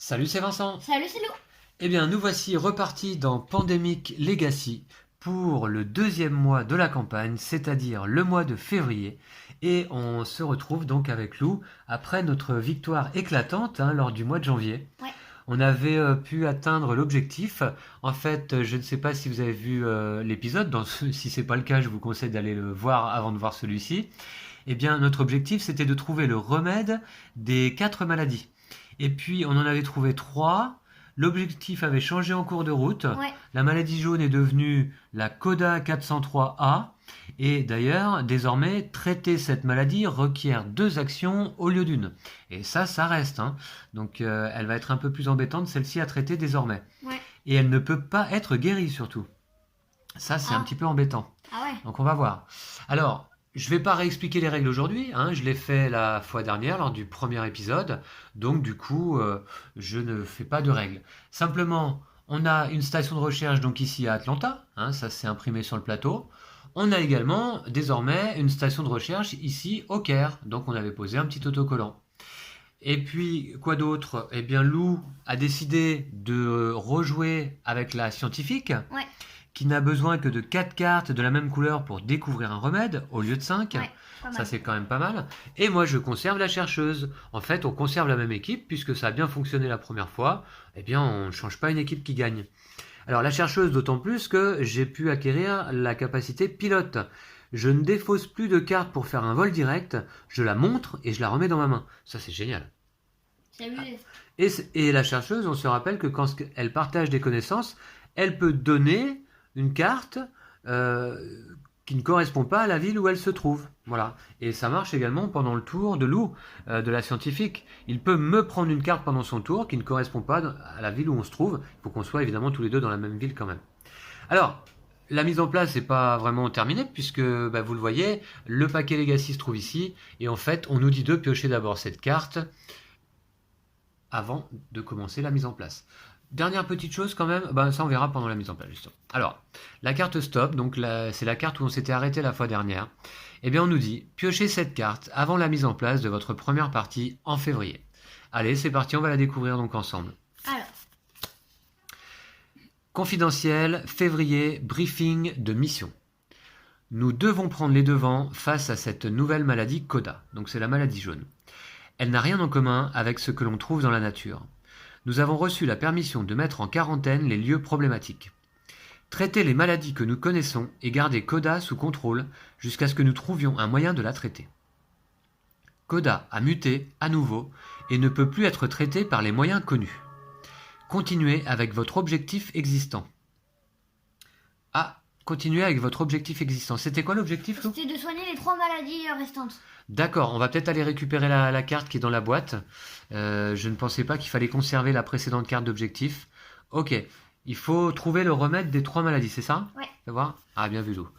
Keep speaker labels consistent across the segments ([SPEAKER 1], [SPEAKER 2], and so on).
[SPEAKER 1] Salut, c'est Vincent.
[SPEAKER 2] Salut, c'est Lou.
[SPEAKER 1] Eh bien, nous voici repartis dans Pandemic Legacy pour le deuxième mois de la campagne, c'est-à-dire le mois de février. Et on se retrouve donc avec Lou après notre victoire éclatante lors du mois de janvier.
[SPEAKER 2] Ouais.
[SPEAKER 1] On avait pu atteindre l'objectif. En fait, je ne sais pas si vous avez vu l'épisode. Si c'est pas le cas, je vous conseille d'aller le voir avant de voir celui-ci. Eh bien, notre objectif, c'était de trouver le remède des 4 maladies. Et puis, on en avait trouvé 3. L'objectif avait changé en cours de route.
[SPEAKER 2] Ouais.
[SPEAKER 1] La maladie jaune est devenue la Coda 403A. Et d'ailleurs, désormais, traiter cette maladie requiert 2 actions au lieu d'une. Et ça reste. Donc, elle va être un peu plus embêtante, celle-ci à traiter désormais.
[SPEAKER 2] Ouais.
[SPEAKER 1] Et elle ne peut pas être guérie, surtout. Ça, c'est un petit peu embêtant.
[SPEAKER 2] Ah ouais.
[SPEAKER 1] Donc, on va voir. Alors, je ne vais pas réexpliquer les règles aujourd'hui. Je l'ai fait la fois dernière, lors du premier épisode. Donc, du coup, je ne fais pas de règles. Simplement, on a une station de recherche, donc ici à Atlanta. Ça s'est imprimé sur le plateau. On a également, désormais, une station de recherche ici au Caire. Donc, on avait posé un petit autocollant. Et puis, quoi d'autre? Eh bien, Lou a décidé de rejouer avec la scientifique,
[SPEAKER 2] Ouais.
[SPEAKER 1] qui n'a besoin que de 4 cartes de la même couleur pour découvrir un remède, au lieu de 5.
[SPEAKER 2] Ouais, pas mal.
[SPEAKER 1] Ça, c'est quand même pas mal. Et moi, je conserve la chercheuse. En fait, on conserve la même équipe, puisque ça a bien fonctionné la première fois. Eh bien, on ne change pas une équipe qui gagne. Alors, la chercheuse, d'autant plus que j'ai pu acquérir la capacité pilote. Je ne défausse plus de cartes pour faire un vol direct, je la montre et je la remets dans ma main. Ça, c'est génial.
[SPEAKER 2] C'est abusé.
[SPEAKER 1] Et la chercheuse, on se rappelle que quand elle partage des connaissances, elle peut donner une carte qui ne correspond pas à la ville où elle se trouve. Voilà. Et ça marche également pendant le tour de Lou, de la scientifique. Il peut me prendre une carte pendant son tour qui ne correspond pas à la ville où on se trouve. Il faut qu'on soit évidemment tous les deux dans la même ville quand même. Alors, la mise en place n'est pas vraiment terminée puisque vous le voyez, le paquet Legacy se trouve ici. Et en fait, on nous dit de piocher d'abord cette carte avant de commencer la mise en place. Dernière petite chose quand même, ça on verra pendant la mise en place justement. Alors, la carte stop, donc c'est la carte où on s'était arrêté la fois dernière. Eh bien on nous dit, piochez cette carte avant la mise en place de votre première partie en février. Allez, c'est parti, on va la découvrir donc ensemble.
[SPEAKER 2] Alors,
[SPEAKER 1] Confidentiel, février, briefing de mission. Nous devons prendre les devants face à cette nouvelle maladie Coda, donc c'est la maladie jaune. Elle n'a rien en commun avec ce que l'on trouve dans la nature. Nous avons reçu la permission de mettre en quarantaine les lieux problématiques. Traiter les maladies que nous connaissons et garder Coda sous contrôle jusqu'à ce que nous trouvions un moyen de la traiter. Coda a muté à nouveau et ne peut plus être traité par les moyens connus. Continuez avec votre objectif existant. Continuez avec votre objectif existant. C'était quoi l'objectif, Lou ?
[SPEAKER 2] c'était de soigner les 3 maladies restantes.
[SPEAKER 1] D'accord, on va peut-être aller récupérer la carte qui est dans la boîte. Je ne pensais pas qu'il fallait conserver la précédente carte d'objectif. Ok, il faut trouver le remède des 3 maladies, c'est ça ?
[SPEAKER 2] Ouais.
[SPEAKER 1] Fais voir. Ah, bien vu, Lou.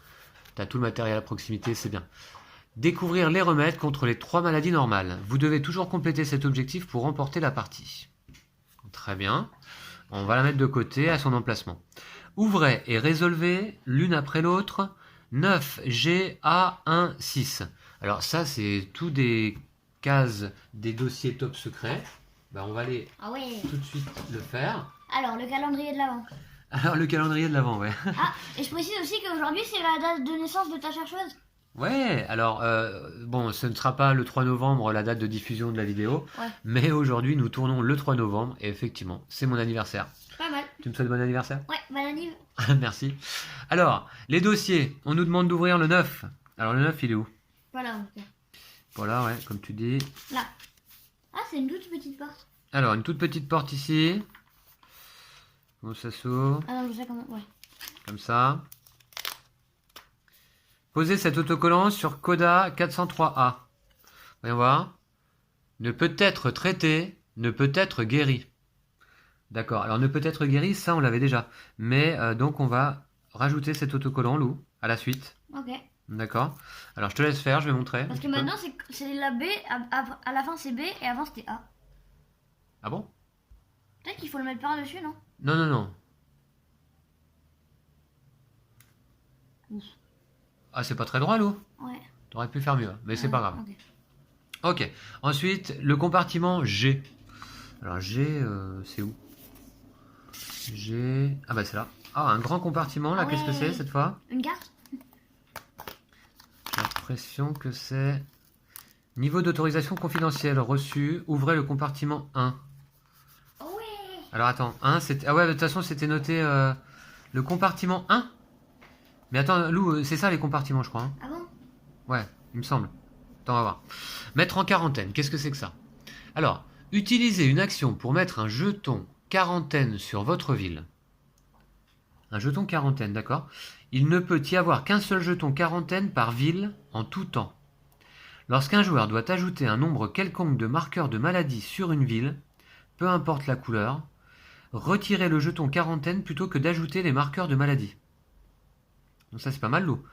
[SPEAKER 1] T'as tout le matériel à proximité, c'est bien. Découvrir les remèdes contre les 3 maladies normales. Vous devez toujours compléter cet objectif pour remporter la partie. Très bien. On va la mettre de côté à son emplacement. Ouvrez et résolvez l'une après l'autre 9 GA16. Alors ça, c'est tout des cases des dossiers top secrets. On va aller
[SPEAKER 2] Ah ouais.
[SPEAKER 1] tout de suite le faire.
[SPEAKER 2] Alors, le calendrier de l'avant.
[SPEAKER 1] Alors le calendrier de l'avant, ouais.
[SPEAKER 2] Ah, et je précise aussi qu'aujourd'hui, c'est la date de naissance de ta chercheuse.
[SPEAKER 1] Ouais, alors ce ne sera pas le 3 novembre la date de diffusion de la vidéo,
[SPEAKER 2] Ouais.
[SPEAKER 1] mais aujourd'hui nous tournons le 3 novembre et effectivement, c'est mon anniversaire.
[SPEAKER 2] Pas mal.
[SPEAKER 1] Tu me souhaites bon anniversaire ?
[SPEAKER 2] Ouais, bonne anniv.
[SPEAKER 1] Merci. Alors, les dossiers, on nous demande d'ouvrir le 9. Alors le 9, il est où ?
[SPEAKER 2] Voilà. Ok.
[SPEAKER 1] Voilà, ouais, comme tu dis.
[SPEAKER 2] Là. Ah, c'est une toute petite porte.
[SPEAKER 1] Alors, une toute petite porte ici. Comment ça s'ouvre ?
[SPEAKER 2] Ah non, je sais comment. Ouais.
[SPEAKER 1] Comme ça. Posez cet autocollant sur Coda 403A. Voyons voir. Ne peut être traité, ne peut être guéri. D'accord, alors ne peut être guéri, ça on l'avait déjà. Mais donc on va rajouter cet autocollant, Lou, à la suite.
[SPEAKER 2] Ok.
[SPEAKER 1] D'accord. Alors je te laisse faire, je vais montrer.
[SPEAKER 2] Parce que maintenant, c'est la B. À la fin, c'est B et avant, c'était A.
[SPEAKER 1] Ah bon ?
[SPEAKER 2] Peut-être qu'il faut le mettre par-dessus, non?
[SPEAKER 1] Non, non, non.
[SPEAKER 2] Ouf.
[SPEAKER 1] Ah, c'est pas très droit, Lou ?
[SPEAKER 2] Ouais.
[SPEAKER 1] T'aurais pu faire mieux, mais c'est pas grave.
[SPEAKER 2] Ok.
[SPEAKER 1] Ok. Ensuite, le compartiment G. Alors G, c'est où? G... Ah bah c'est là. Ah, un grand compartiment, là,
[SPEAKER 2] Ah
[SPEAKER 1] qu'est-ce que c'est
[SPEAKER 2] ouais.
[SPEAKER 1] cette fois?
[SPEAKER 2] Une carte?
[SPEAKER 1] J'ai l'impression que c'est... Niveau d'autorisation confidentielle reçu, ouvrez le compartiment 1.
[SPEAKER 2] Oh ouais.
[SPEAKER 1] Alors attends, 1 c'était... Ah ouais, de toute façon c'était noté le compartiment 1. Mais attends, Lou, c'est ça les compartiments je crois. Hein.
[SPEAKER 2] Ah bon?
[SPEAKER 1] Ouais, il me semble. Attends, on va voir. Mettre en quarantaine, qu'est-ce que c'est que ça? Alors, utilisez une action pour mettre un jeton quarantaine sur votre ville. Un jeton quarantaine, d'accord. Il ne peut y avoir qu'un seul jeton quarantaine par ville en tout temps. Lorsqu'un joueur doit ajouter un nombre quelconque de marqueurs de maladie sur une ville, peu importe la couleur, retirez le jeton quarantaine plutôt que d'ajouter les marqueurs de maladie. Donc ça c'est pas mal, Lou.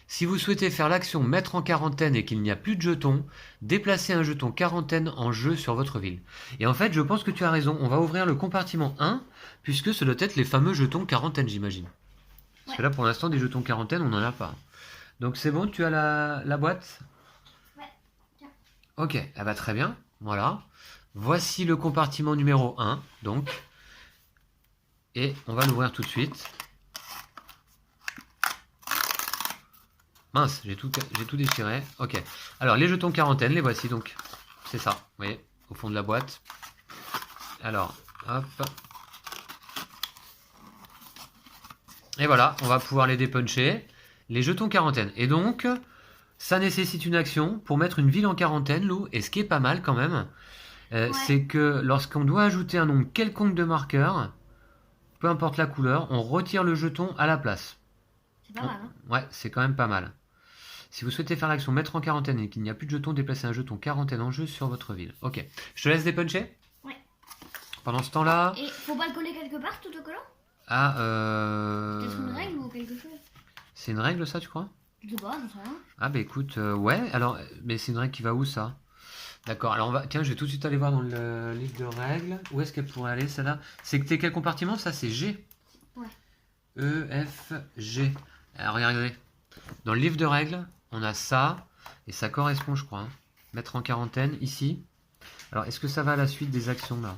[SPEAKER 1] Si vous souhaitez faire l'action mettre en quarantaine et qu'il n'y a plus de jetons, déplacez un jeton quarantaine en jeu sur votre ville. Et en fait, je pense que tu as raison, on va ouvrir le compartiment 1, puisque ce doit être les fameux jetons quarantaine, j'imagine. Parce que là, pour l'instant, des jetons quarantaine, on n'en a pas. Donc c'est bon, tu as la boîte?
[SPEAKER 2] Ouais, tiens.
[SPEAKER 1] Ok, ah bah très bien, voilà. Voici le compartiment numéro 1, donc. Et on va l'ouvrir tout de suite. Mince, j'ai tout déchiré. Ok. Alors, les jetons quarantaine, les voici donc. C'est ça, vous voyez, au fond de la boîte. Alors, hop. Et voilà, on va pouvoir les dépuncher. Les jetons quarantaine. Et donc, ça nécessite une action pour mettre une ville en quarantaine, Lou. Et ce qui est pas mal quand même, c'est que lorsqu'on doit ajouter un nombre quelconque de marqueurs, peu importe la couleur, on retire le jeton à la place.
[SPEAKER 2] C'est pas mal, hein?
[SPEAKER 1] Ouais, c'est quand même pas mal. Si vous souhaitez faire l'action mettre en quarantaine et qu'il n'y a plus de jeton, déplacez un jeton quarantaine en jeu sur votre ville. Ok. Je te laisse dépuncher?
[SPEAKER 2] Ouais.
[SPEAKER 1] Pendant ce temps-là...
[SPEAKER 2] Et faut pas le coller quelque part, tout autocollant?
[SPEAKER 1] Ah,
[SPEAKER 2] Peut-être une règle ou quelque chose?
[SPEAKER 1] C'est une règle ça, tu crois?
[SPEAKER 2] Je sais pas, j'en sais rien.
[SPEAKER 1] Ah bah écoute, ouais, alors... Mais c'est une règle qui va où, ça? D'accord, alors on va... Tiens, je vais tout de suite aller voir dans le livre de règles. Où est-ce qu'elle pourrait aller, celle-là? C'est que t'es quel compartiment, ça? C'est G.
[SPEAKER 2] Ouais.
[SPEAKER 1] E, F, G. Alors regardez. Dans le livre de règles, on a ça, et ça correspond, je crois. Hein. Mettre en quarantaine, ici. Alors, est-ce que ça va à la suite des actions, là?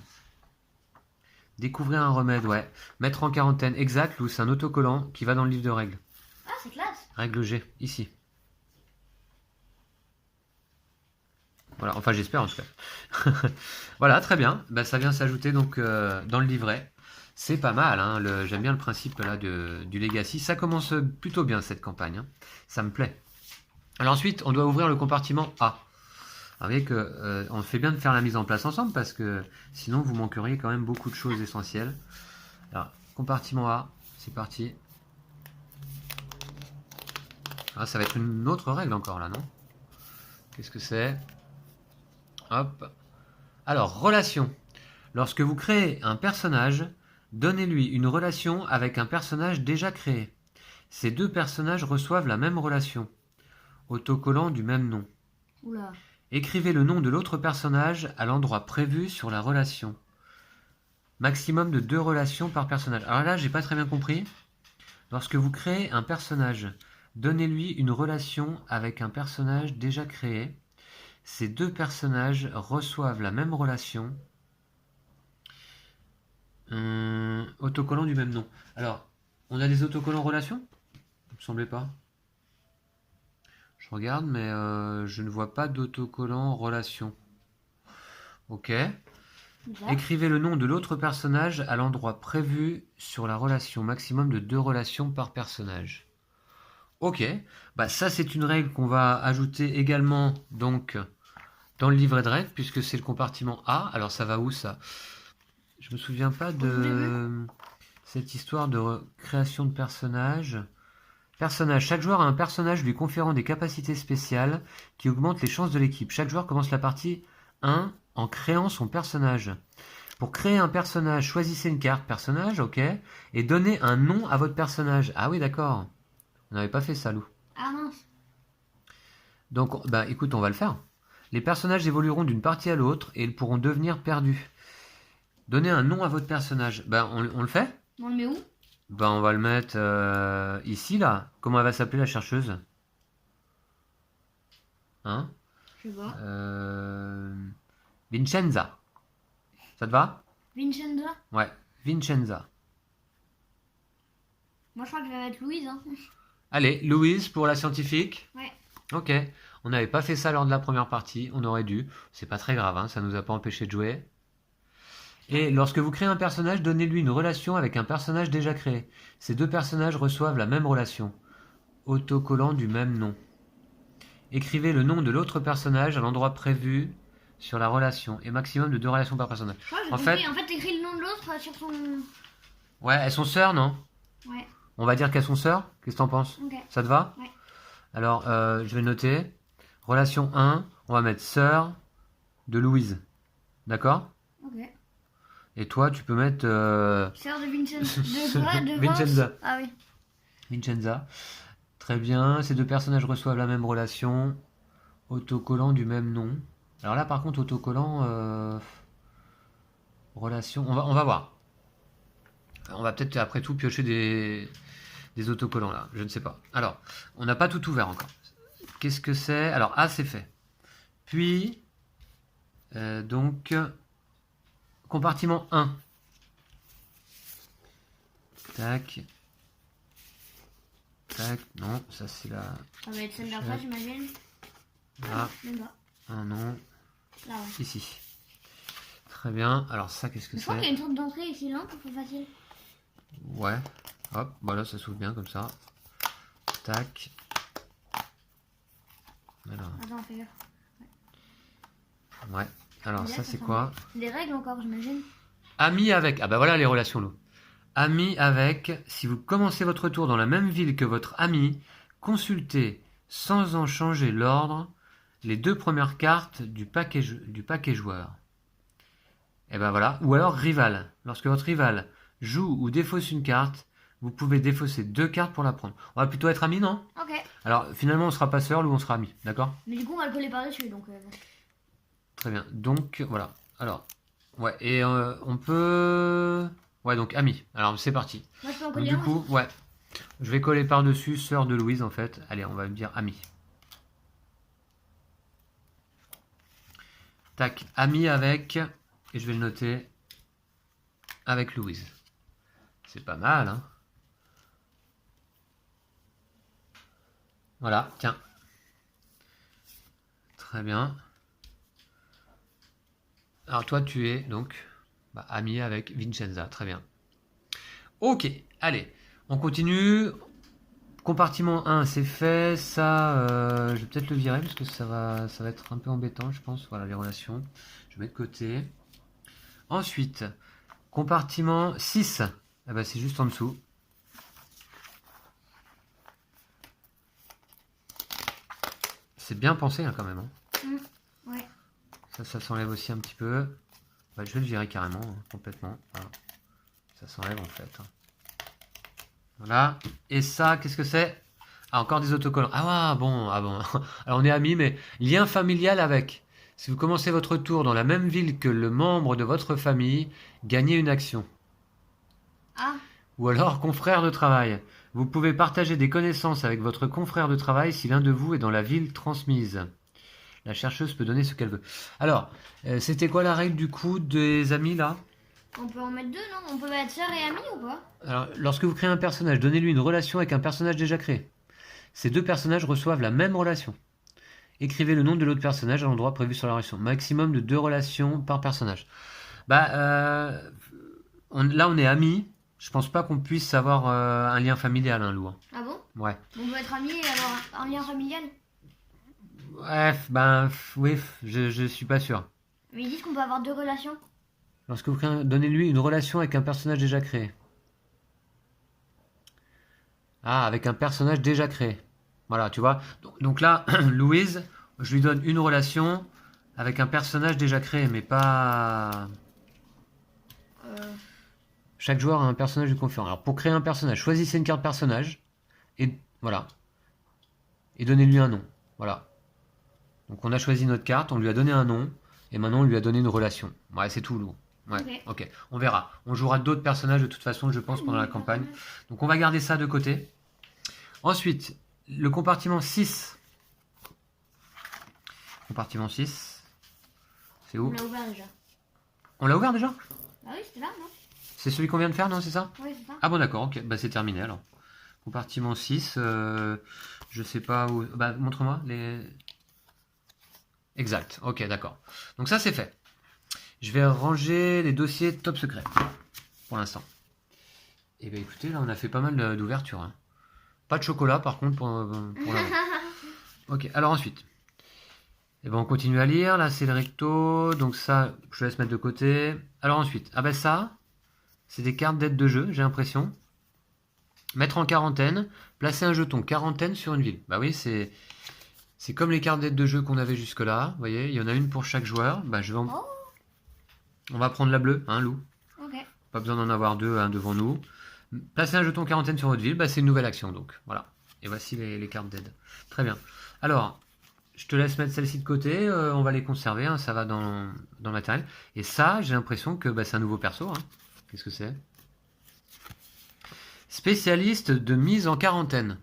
[SPEAKER 1] Découvrir un remède, ouais. Mettre en quarantaine, exact, Lou, c'est un autocollant qui va dans le livre de règles.
[SPEAKER 2] Ah, c'est classe.
[SPEAKER 1] Règle G, ici. Voilà, enfin j'espère en tout cas. Voilà, très bien. Bah, ça vient s'ajouter donc dans le livret. C'est pas mal, hein, j'aime bien le principe là du Legacy. Ça commence plutôt bien cette campagne. Hein. Ça me plaît. Alors ensuite, on doit ouvrir le compartiment A. Alors, vous voyez que on fait bien de faire la mise en place ensemble parce que sinon vous manqueriez quand même beaucoup de choses essentielles. Alors, compartiment A, c'est parti. Ah, ça va être une autre règle encore là, non? Qu'est-ce que c'est? Hop. Alors, relation. Lorsque vous créez un personnage, donnez-lui une relation avec un personnage déjà créé. Ces deux personnages reçoivent la même relation. Autocollant du même nom.
[SPEAKER 2] Oula.
[SPEAKER 1] Écrivez le nom de l'autre personnage à l'endroit prévu sur la relation. Maximum de 2 relations par personnage. Alors là, j'ai pas très bien compris. Lorsque vous créez un personnage, donnez-lui une relation avec un personnage déjà créé. Ces deux personnages reçoivent la même relation. Autocollant du même nom. Alors, on a des autocollants relations? Il me semblait pas. Je regarde, mais je ne vois pas d'autocollant relation. Ok.
[SPEAKER 2] Bizarre.
[SPEAKER 1] Écrivez le nom de l'autre personnage à l'endroit prévu sur la relation. Maximum de 2 relations par personnage. Ok. Bah ça, c'est une règle qu'on va ajouter également donc dans le livret de règles, puisque c'est le compartiment A. Alors ça va où ça? Je me souviens pas de cette histoire de création de personnages. Personnage. Chaque joueur a un personnage lui conférant des capacités spéciales qui augmentent les chances de l'équipe. Chaque joueur commence la partie 1 en créant son personnage. Pour créer un personnage, choisissez une carte personnage, ok, et donnez un nom à votre personnage. Ah oui, d'accord. On n'avait pas fait ça, Lou.
[SPEAKER 2] Ah mince.
[SPEAKER 1] Donc, bah écoute, on va le faire. Les personnages évolueront d'une partie à l'autre et ils pourront devenir perdus. Donnez un nom à votre personnage. Bah, on le fait?
[SPEAKER 2] On le met où?
[SPEAKER 1] Bah, on va le mettre ici, là. Comment elle va s'appeler, la chercheuse? Hein?
[SPEAKER 2] Je sais pas.
[SPEAKER 1] Vincenza. Ça te va?
[SPEAKER 2] Vincenza.
[SPEAKER 1] Ouais, Vincenza.
[SPEAKER 2] Moi, je crois que je vais mettre Louise. Hein.
[SPEAKER 1] Allez, Louise pour la scientifique.
[SPEAKER 2] Ouais.
[SPEAKER 1] Ok, on n'avait pas fait ça lors de la première partie, on aurait dû. C'est pas très grave, hein, ça nous a pas empêché de jouer. Et lorsque vous créez un personnage, donnez-lui une relation avec un personnage déjà créé. Ces deux personnages reçoivent la même relation. Autocollant du même nom. Écrivez le nom de l'autre personnage à l'endroit prévu sur la relation. Et maximum de 2 relations par personnage.
[SPEAKER 2] Je crois que j'ai
[SPEAKER 1] En
[SPEAKER 2] compris.
[SPEAKER 1] fait-
[SPEAKER 2] En fait, t'écris le nom de l'autre sur son...
[SPEAKER 1] Ouais, elles sont sœurs, non?
[SPEAKER 2] Ouais.
[SPEAKER 1] On va dire qu'elles sont sœurs? Qu'est-ce que t'en penses?
[SPEAKER 2] Ok.
[SPEAKER 1] Ça te va?
[SPEAKER 2] Ouais.
[SPEAKER 1] Alors, je vais noter. Relation 1, on va mettre sœur de Louise. D'accord?
[SPEAKER 2] Ok.
[SPEAKER 1] Et toi, tu peux mettre
[SPEAKER 2] Sœur de Vincenza. De quoi? De
[SPEAKER 1] Vincenza.
[SPEAKER 2] Vince. Ah oui.
[SPEAKER 1] Vincenza. Très bien. Ces deux personnages reçoivent la même relation. Autocollant du même nom. Alors là, par contre, autocollant, relation. On va voir. On va peut-être après tout piocher des autocollants là. Je ne sais pas. Alors, on n'a pas tout ouvert encore. Qu'est-ce que c'est? Alors, A, c'est fait. Puis, donc, compartiment 1. Tac. Tac. Non, ça c'est la...
[SPEAKER 2] Ça va être celle d'après, j'imagine.
[SPEAKER 1] Là.
[SPEAKER 2] Même pas.
[SPEAKER 1] Un nom.
[SPEAKER 2] Là, ouais.
[SPEAKER 1] Ici. Très bien. Alors ça, qu'est-ce que
[SPEAKER 2] Je crois qu'il y a
[SPEAKER 1] c'est?
[SPEAKER 2] une sorte d'entrée ici, non? Pour plus facile.
[SPEAKER 1] Ouais. Hop, voilà, ça s'ouvre bien comme ça. Tac. Alors,
[SPEAKER 2] Attends, fais gaffe.
[SPEAKER 1] ouais. Alors
[SPEAKER 2] Là,
[SPEAKER 1] ça, c'est
[SPEAKER 2] sent
[SPEAKER 1] quoi?
[SPEAKER 2] Des règles encore, j'imagine.
[SPEAKER 1] Ami avec. Ah bah voilà les relations, Lou. Ami avec. Si vous commencez votre tour dans la même ville que votre ami, consultez sans en changer l'ordre les 2 premières cartes du paquet joueur. Et ben voilà. Ou alors rival. Lorsque votre rival joue ou défausse une carte, vous pouvez défausser 2 cartes pour la prendre. On va plutôt être amis, non?
[SPEAKER 2] Ok.
[SPEAKER 1] Alors finalement, on sera pas sœurs ou on sera amis, d'accord?
[SPEAKER 2] Mais du coup, on va le coller par-dessus, donc...
[SPEAKER 1] Très bien. Donc voilà. Alors, ouais. Et on peut... Ouais, donc amis. Alors c'est parti.
[SPEAKER 2] Moi, je peux en
[SPEAKER 1] Donc,
[SPEAKER 2] coller
[SPEAKER 1] du
[SPEAKER 2] un
[SPEAKER 1] coup,
[SPEAKER 2] aussi.
[SPEAKER 1] ouais. Je vais coller par-dessus sœur de Louise en fait. Allez, on va dire ami. Tac, ami avec, et je vais le noter, avec Louise. C'est pas mal, hein? Voilà, tiens. Très bien. Alors toi, tu es donc ami avec Vincenza. Très bien. Ok, allez, on continue. Compartiment 1, c'est fait. Ça, je vais peut-être le virer parce que ça va être un peu embêtant, je pense. Voilà, les relations. Je mets de côté. Ensuite, compartiment 6. Ah bah, c'est juste en dessous. C'est bien pensé hein, quand même. Hein.
[SPEAKER 2] Ouais.
[SPEAKER 1] Ça s'enlève aussi un petit peu. Bah, je vais le virer carrément, hein, complètement. Voilà. Ça s'enlève en fait. Hein. Voilà. Et ça, qu'est-ce que c'est? Ah, encore des autocollants. Ah bon. Alors on est amis, mais lien familial avec. Si vous commencez votre tour dans la même ville que le membre de votre famille, gagnez une action.
[SPEAKER 2] Ah.
[SPEAKER 1] Ou alors confrère de travail. Vous pouvez partager des connaissances avec votre confrère de travail si l'un de vous est dans la ville transmise. La chercheuse peut donner ce qu'elle veut. Alors, c'était quoi la règle du coup des amis là?
[SPEAKER 2] On peut en mettre 2, non? On peut être sœur et amie ou pas?
[SPEAKER 1] Alors, lorsque vous créez un personnage, donnez-lui une relation avec un personnage déjà créé. Ces 2 personnages reçoivent la même relation. Écrivez le nom de l'autre personnage à l'endroit prévu sur la relation. Maximum de 2 relations par personnage. Là, on est amis. Je pense pas qu'on puisse avoir un lien familial, hein, Lou.
[SPEAKER 2] Ah bon?
[SPEAKER 1] Ouais.
[SPEAKER 2] On peut être amis et avoir un lien familial?
[SPEAKER 1] Bref, oui, je suis pas sûr.
[SPEAKER 2] Mais ils disent qu'on peut avoir 2 relations.
[SPEAKER 1] Lorsque vous créez, donnez-lui une relation avec un personnage déjà créé. Ah, avec un personnage déjà créé. Voilà, tu vois. Donc là, Louise, je lui donne une relation avec un personnage déjà créé, mais pas... Chaque joueur a un personnage du conférent. Alors pour créer un personnage, choisissez une carte personnage, et voilà. Et donnez-lui un nom. Voilà. Donc on a choisi notre carte, on lui a donné un nom, et maintenant on lui a donné une relation. Ouais, c'est tout, Lou. Ouais, ok. On verra. On jouera d'autres personnages de toute façon, je pense, pendant la campagne. Donc on va garder ça de côté. Ensuite, le compartiment 6. Compartiment 6. C'est où?
[SPEAKER 2] On l'a ouvert déjà.
[SPEAKER 1] On l'a ouvert déjà?
[SPEAKER 2] Ah oui, c'était là, non?
[SPEAKER 1] C'est celui qu'on vient de faire, non, c'est ça?
[SPEAKER 2] Oui, c'est ça.
[SPEAKER 1] Ah bon, d'accord, ok. Bah, c'est terminé alors. Compartiment 6. Je sais pas où. Bah, montre-moi les. Exact, ok, d'accord. Donc, ça, c'est fait. Je vais ranger les dossiers top secret pour l'instant. Et bien, écoutez, là, on a fait pas mal d'ouvertures. Hein. Pas de chocolat, par contre, pour l'avant. Ok, alors ensuite. Et ben, on continue à lire. Là, c'est le recto. Donc, ça, je laisse mettre de côté. Alors ensuite, ah ben ça, c'est des cartes d'aide de jeu, j'ai l'impression. Mettre en quarantaine, placer un jeton quarantaine sur une ville. Bah oui, c'est comme les cartes d'aide de jeu qu'on avait jusque-là. Vous voyez, il y en a une pour chaque joueur. Bah,
[SPEAKER 2] Oh,
[SPEAKER 1] on va prendre la bleue, hein, Lou.
[SPEAKER 2] ok.
[SPEAKER 1] Pas besoin d'en avoir deux hein, devant nous. Placer un jeton quarantaine sur votre ville, bah, c'est une nouvelle action donc. Voilà. Et voici les cartes d'aide. Très bien. Alors, je te laisse mettre celle-ci de côté. On va les conserver. Hein, ça va dans le matériel. Et ça, j'ai l'impression que bah, c'est un nouveau perso. Hein. Qu'est-ce que c'est? Spécialiste de mise en quarantaine.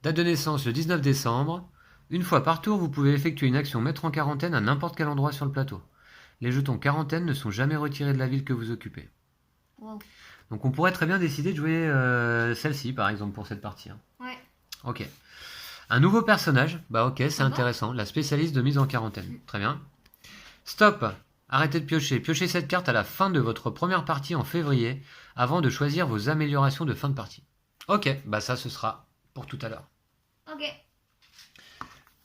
[SPEAKER 1] Date de naissance le 19 décembre. Une fois par tour, vous pouvez effectuer une action mettre en quarantaine à n'importe quel endroit sur le plateau. Les jetons quarantaine ne sont jamais retirés de la ville que vous occupez.
[SPEAKER 2] Wow.
[SPEAKER 1] Donc on pourrait très bien décider de jouer celle-ci par exemple pour cette partie. Hein.
[SPEAKER 2] Ouais.
[SPEAKER 1] Ok. Un nouveau personnage. Bah ok, c'est
[SPEAKER 2] Ah bon
[SPEAKER 1] intéressant. La spécialiste de mise en quarantaine. Très bien. Stop. Arrêtez de piocher. Piochez cette carte à la fin de votre première partie en février avant de choisir vos améliorations de fin de partie. Ok, bah ça ce sera pour tout à l'heure.
[SPEAKER 2] Ok.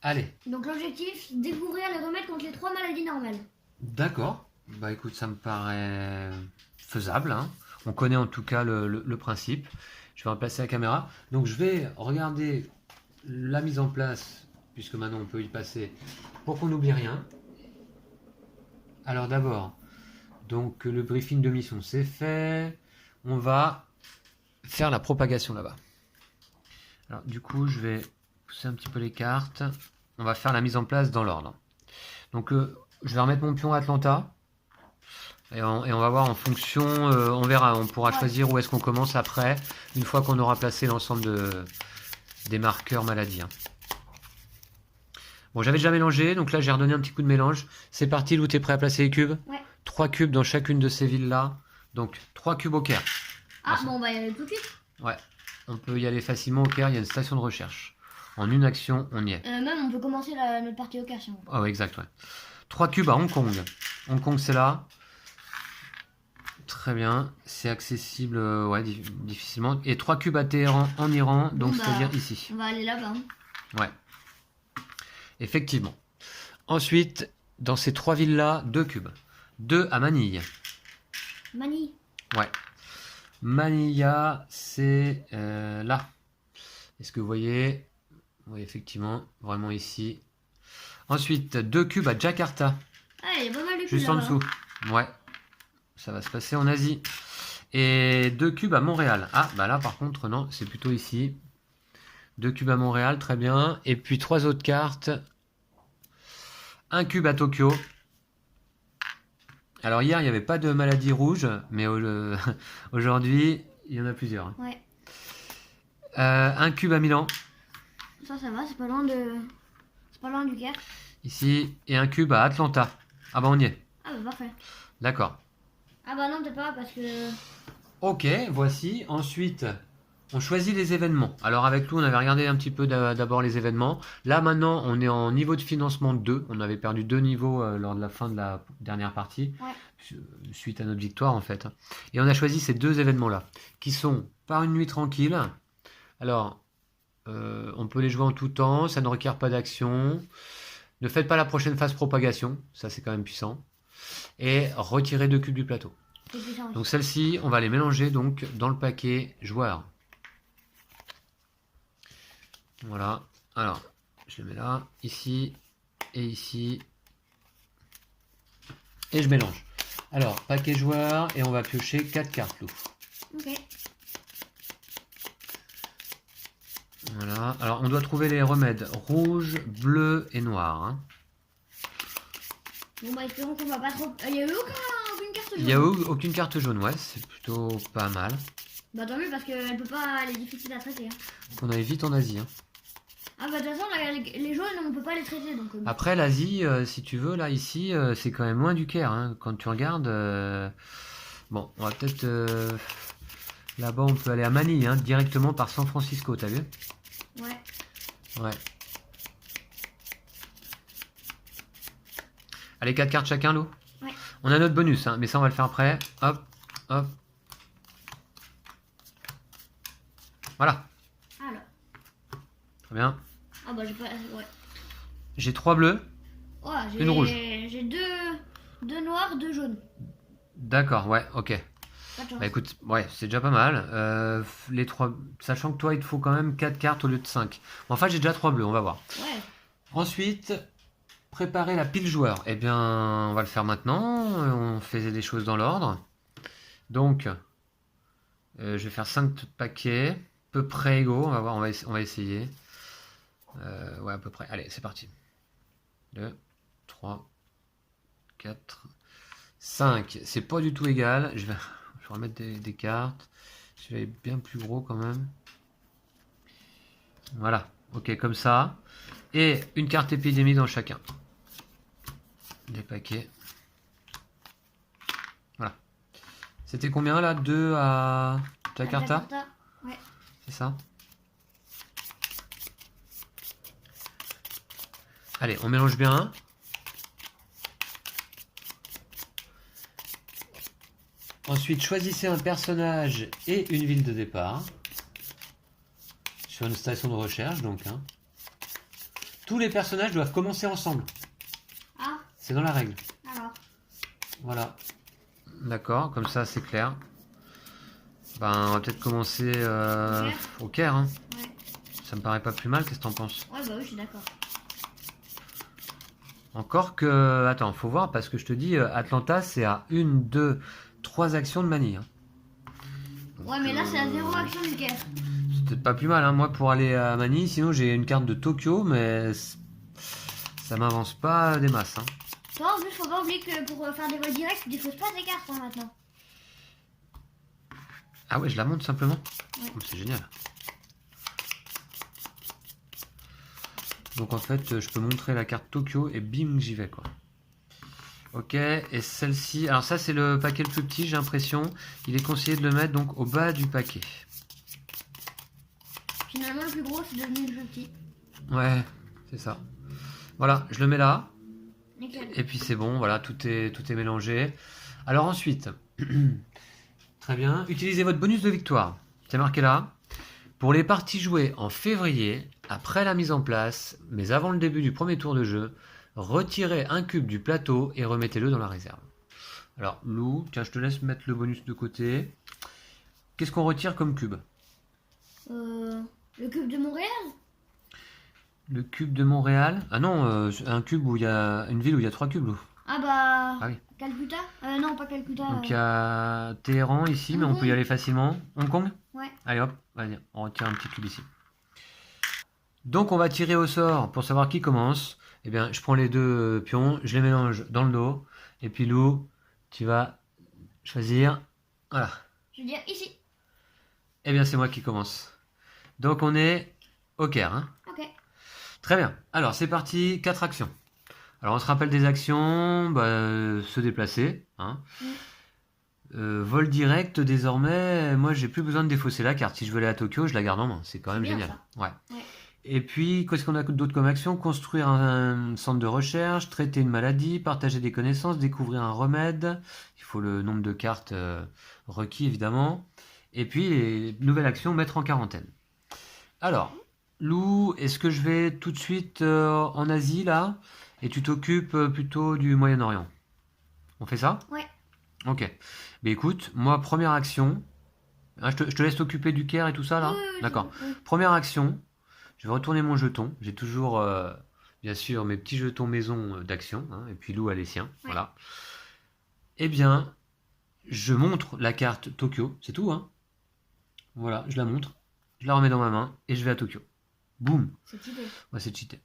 [SPEAKER 1] Allez.
[SPEAKER 2] Donc l'objectif, découvrir les remèdes contre les 3 maladies normales.
[SPEAKER 1] D'accord. Bah écoute, ça me paraît faisable. Hein. On connaît en tout cas le principe. Je vais remplacer la caméra. Donc je vais regarder la mise en place, puisque maintenant on peut y passer, pour qu'on n'oublie rien. Alors d'abord, donc le briefing de mission c'est fait. On va faire la propagation là-bas. Alors du coup, je vais pousser un petit peu les cartes. On va faire la mise en place dans l'ordre. Donc je vais remettre mon pion Atlanta. Et on va voir en fonction, on verra, on pourra choisir où est-ce qu'on commence après, une fois qu'on aura placé l'ensemble des marqueurs maladie. Hein. Bon, j'avais déjà mélangé, donc là j'ai redonné un petit coup de mélange. C'est parti, Lou, t'es prêt à placer les cubes?
[SPEAKER 2] Ouais.
[SPEAKER 1] 3 cubes dans chacune de ces villes-là. Donc 3 cubes au Caire.
[SPEAKER 2] Ah, bon, on va y aller tout de suite.
[SPEAKER 1] Ouais, on peut y aller facilement au Caire, il y a une station de recherche. En une action, on y est.
[SPEAKER 2] Même, on peut commencer notre partie au Caire si on veut.
[SPEAKER 1] Oh, exact, ouais. 3 cubes à Hong Kong. Hong Kong, c'est là. Très bien, c'est accessible ouais, difficilement. Et 3 cubes à Téhéran en Iran, donc
[SPEAKER 2] Bon,
[SPEAKER 1] c'est-à-dire ici.
[SPEAKER 2] On va aller là-bas.
[SPEAKER 1] Ouais, effectivement. Ensuite, dans ces 3 villes-là, 2 cubes. 2 à Manille.
[SPEAKER 2] Manille.
[SPEAKER 1] Ouais. Manilla, c'est là. Est-ce que vous voyez? Oui, effectivement, vraiment ici. Ensuite, 2 cubes à Jakarta.
[SPEAKER 2] Ah, il y a pas mal de cubes
[SPEAKER 1] Juste en
[SPEAKER 2] là-bas.
[SPEAKER 1] dessous. Ouais. Ça va se passer en Asie. Et 2 cubes à Montréal. Ah, bah là par contre, non, c'est plutôt ici. 2 cubes à Montréal, très bien. Et puis 3 autres cartes. 1 cube à Tokyo. Alors hier, il n'y avait pas de maladie rouge, mais aujourd'hui, il y en a plusieurs.
[SPEAKER 2] Ouais.
[SPEAKER 1] 1 cube à Milan,
[SPEAKER 2] Ça va, c'est pas loin de... C'est pas loin du Caire.
[SPEAKER 1] ici. Et 1 cube à Atlanta. Ah bah on y est.
[SPEAKER 2] Ah bah parfait.
[SPEAKER 1] D'accord.
[SPEAKER 2] Ah bah non, peut-être pas parce que...
[SPEAKER 1] Ok, voici. Ensuite, on choisit les événements. Alors avec Lou, on avait regardé un petit peu d'abord les événements. Là maintenant, on est en niveau de financement 2. On avait perdu 2 niveaux lors de la fin de la dernière partie,
[SPEAKER 2] Ouais.
[SPEAKER 1] suite à notre victoire en fait. Et on a choisi ces 2 événements-là, qui sont par une nuit tranquille. Alors, on peut les jouer en tout temps, ça ne requiert pas d'action. Ne faites pas la prochaine phase propagation, ça c'est quand même puissant. Et retirez 2 cubes du plateau.
[SPEAKER 2] C'est puissant aussi.
[SPEAKER 1] Donc celles-ci, on va les mélanger donc dans le paquet joueur. Voilà. Alors, je le mets là, ici et ici. Et je mélange. Alors, paquet joueur et on va piocher 4 cartes, Lou.
[SPEAKER 2] Ok.
[SPEAKER 1] Voilà. Alors, on doit trouver les remèdes rouge, bleu et noir. Hein.
[SPEAKER 2] Bon bah espérons qu'on va pas trop... Il y a eu aucune carte jaune.
[SPEAKER 1] Il n'y a eu aucune carte jaune, ouais, c'est plutôt pas mal.
[SPEAKER 2] Bah tant mieux parce qu'elle peut pas... Elle est difficile à traiter. Hein.
[SPEAKER 1] On aille vite en Asie. Hein.
[SPEAKER 2] Ah bah de toute façon, les jaunes, on peut pas les traiter, donc...
[SPEAKER 1] Après, l'Asie, si tu veux, là, ici, c'est quand même loin du Caire, hein. Quand tu regardes... Bon, on va peut-être... Là-bas, on peut aller à Manille, hein, directement par San Francisco, t'as vu?
[SPEAKER 2] Ouais.
[SPEAKER 1] Ouais. Allez, 4 cartes chacun, Lou.
[SPEAKER 2] Ouais.
[SPEAKER 1] On a notre bonus, hein, mais ça, on va le faire après. Hop, hop. Voilà.
[SPEAKER 2] Alors.
[SPEAKER 1] Très bien.
[SPEAKER 2] Ah bah j'ai pas... Ouais.
[SPEAKER 1] J'ai 3 bleus.
[SPEAKER 2] Oh,
[SPEAKER 1] Une rouge.
[SPEAKER 2] J'ai deux noirs, 2 jaunes.
[SPEAKER 1] D'accord, ouais, ok.
[SPEAKER 2] Pas de chance.
[SPEAKER 1] Bah écoute, ouais, c'est déjà pas mal. Les 3... Sachant que toi, il te faut quand même 4 cartes au lieu de 5. Enfin, j'ai déjà 3 bleus, on va voir.
[SPEAKER 2] Ouais.
[SPEAKER 1] Ensuite, préparer la pile joueur. Eh bien, on va le faire maintenant. On faisait des choses dans l'ordre. Donc, je vais faire 5 paquets, peu près égaux. On va voir, on va essayer. Ouais, à peu près. Allez, c'est parti. 2, 3, 4, 5. C'est pas du tout égal. Je vais remettre des cartes. Je vais bien plus gros quand même. Voilà. Ok, comme ça. Et une carte épidémie dans chacun. Des paquets. Voilà. C'était combien là? 2 à Jakarta?
[SPEAKER 2] Ouais.
[SPEAKER 1] C'est ça? Allez, on mélange bien. Ensuite, choisissez un personnage et une ville de départ. Sur une station de recherche, donc. Hein. Tous les personnages doivent commencer ensemble.
[SPEAKER 2] Ah,
[SPEAKER 1] C'est dans la règle.
[SPEAKER 2] alors.
[SPEAKER 1] Voilà. D'accord, comme ça c'est clair. Ben, on va peut-être commencer au Caire. Hein.
[SPEAKER 2] Ouais.
[SPEAKER 1] Ça me paraît pas plus mal, qu'est-ce que t'en penses?
[SPEAKER 2] Ouais, bah oui, je suis d'accord.
[SPEAKER 1] Encore que... Attends, faut voir, parce que je te dis, Atlanta, c'est à 1, 2, 3 actions de Manille. Hein. Donc,
[SPEAKER 2] Ouais, mais là, c'est à 0 action du Caire.
[SPEAKER 1] c'est peut-être pas plus mal, hein, moi, pour aller à Manille. Sinon, j'ai une carte de Tokyo, mais ça m'avance pas des masses. Hein.
[SPEAKER 2] Toi, en plus, faut pas oublier que pour faire des vols directs, tu défausses pas tes cartes hein, maintenant.
[SPEAKER 1] Ah ouais, je la monte simplement.
[SPEAKER 2] Ouais.
[SPEAKER 1] Oh, c'est génial. Donc en fait, je peux montrer la carte Tokyo et bim, j'y vais quoi. Ok, et celle-ci, alors ça c'est le paquet le plus petit, j'ai l'impression. Il est conseillé de le mettre donc au bas du paquet.
[SPEAKER 2] Finalement, le plus gros, c'est devenu le plus petit.
[SPEAKER 1] Ouais, c'est ça. Voilà, je le mets là.
[SPEAKER 2] Nickel.
[SPEAKER 1] Et puis c'est bon, voilà, tout est mélangé. Alors ensuite, très bien, utilisez votre bonus de victoire. C'est marqué là. Pour les parties jouées en février, après la mise en place, mais avant le début du premier tour de jeu, retirez un cube du plateau et remettez-le dans la réserve. Alors, Lou, tiens, je te laisse mettre le bonus de côté. Qu'est-ce qu'on retire comme cube?
[SPEAKER 2] Le cube de Montréal?
[SPEAKER 1] Le cube de Montréal? Ah non, un cube où il y a une ville où il y a 3 cubes, Lou.
[SPEAKER 2] Ah bah...
[SPEAKER 1] Ah oui.
[SPEAKER 2] Calcutta? Non, pas Calcutta.
[SPEAKER 1] Donc il y a Téhéran ici, mais on peut y aller facilement. Hong Kong?
[SPEAKER 2] Ouais.
[SPEAKER 1] Allez hop, vas-y, on retire un petit cube ici. Donc on va tirer au sort pour savoir qui commence. Eh bien, je prends les deux pions, je les mélange dans le dos. Et puis Lou, tu vas choisir. Voilà.
[SPEAKER 2] Je veux dire ici.
[SPEAKER 1] Eh bien, c'est moi qui commence. Donc on est au Caire. Hein.
[SPEAKER 2] Ok.
[SPEAKER 1] Très bien. Alors c'est parti, 4 actions. Alors on se rappelle des actions, se déplacer. Hein. Vol direct, désormais, moi j'ai plus besoin de défausser la carte. Si je veux aller à Tokyo, je la garde en main. C'est quand même
[SPEAKER 2] bien,
[SPEAKER 1] génial.
[SPEAKER 2] ça.
[SPEAKER 1] Ouais.
[SPEAKER 2] Ouais.
[SPEAKER 1] Et puis, qu'est-ce qu'on a d'autre comme action? Construire un centre de recherche, traiter une maladie, partager des connaissances, découvrir un remède. Il faut le nombre de cartes requis, évidemment. Et puis, nouvelle action, mettre en quarantaine. Alors, Lou, est-ce que je vais tout de suite en Asie, là? Et tu t'occupes plutôt du Moyen-Orient? On fait ça?
[SPEAKER 2] Ouais.
[SPEAKER 1] Ok. Mais écoute, moi, première action... Ah, je te laisse t'occuper du Caire et tout ça, là?
[SPEAKER 2] Oui,
[SPEAKER 1] D'accord.
[SPEAKER 2] oui.
[SPEAKER 1] Première action... Je vais retourner mon jeton. J'ai toujours, bien sûr, mes petits jetons maison d'action. Hein, et puis Lou a les siens. Ouais. Voilà. Eh bien, je montre la carte Tokyo. C'est tout. Hein. Voilà, je la montre. Je la remets dans ma main et je vais à Tokyo. Boum.
[SPEAKER 2] C'est cheaté.
[SPEAKER 1] Ouais, c'est cheaté.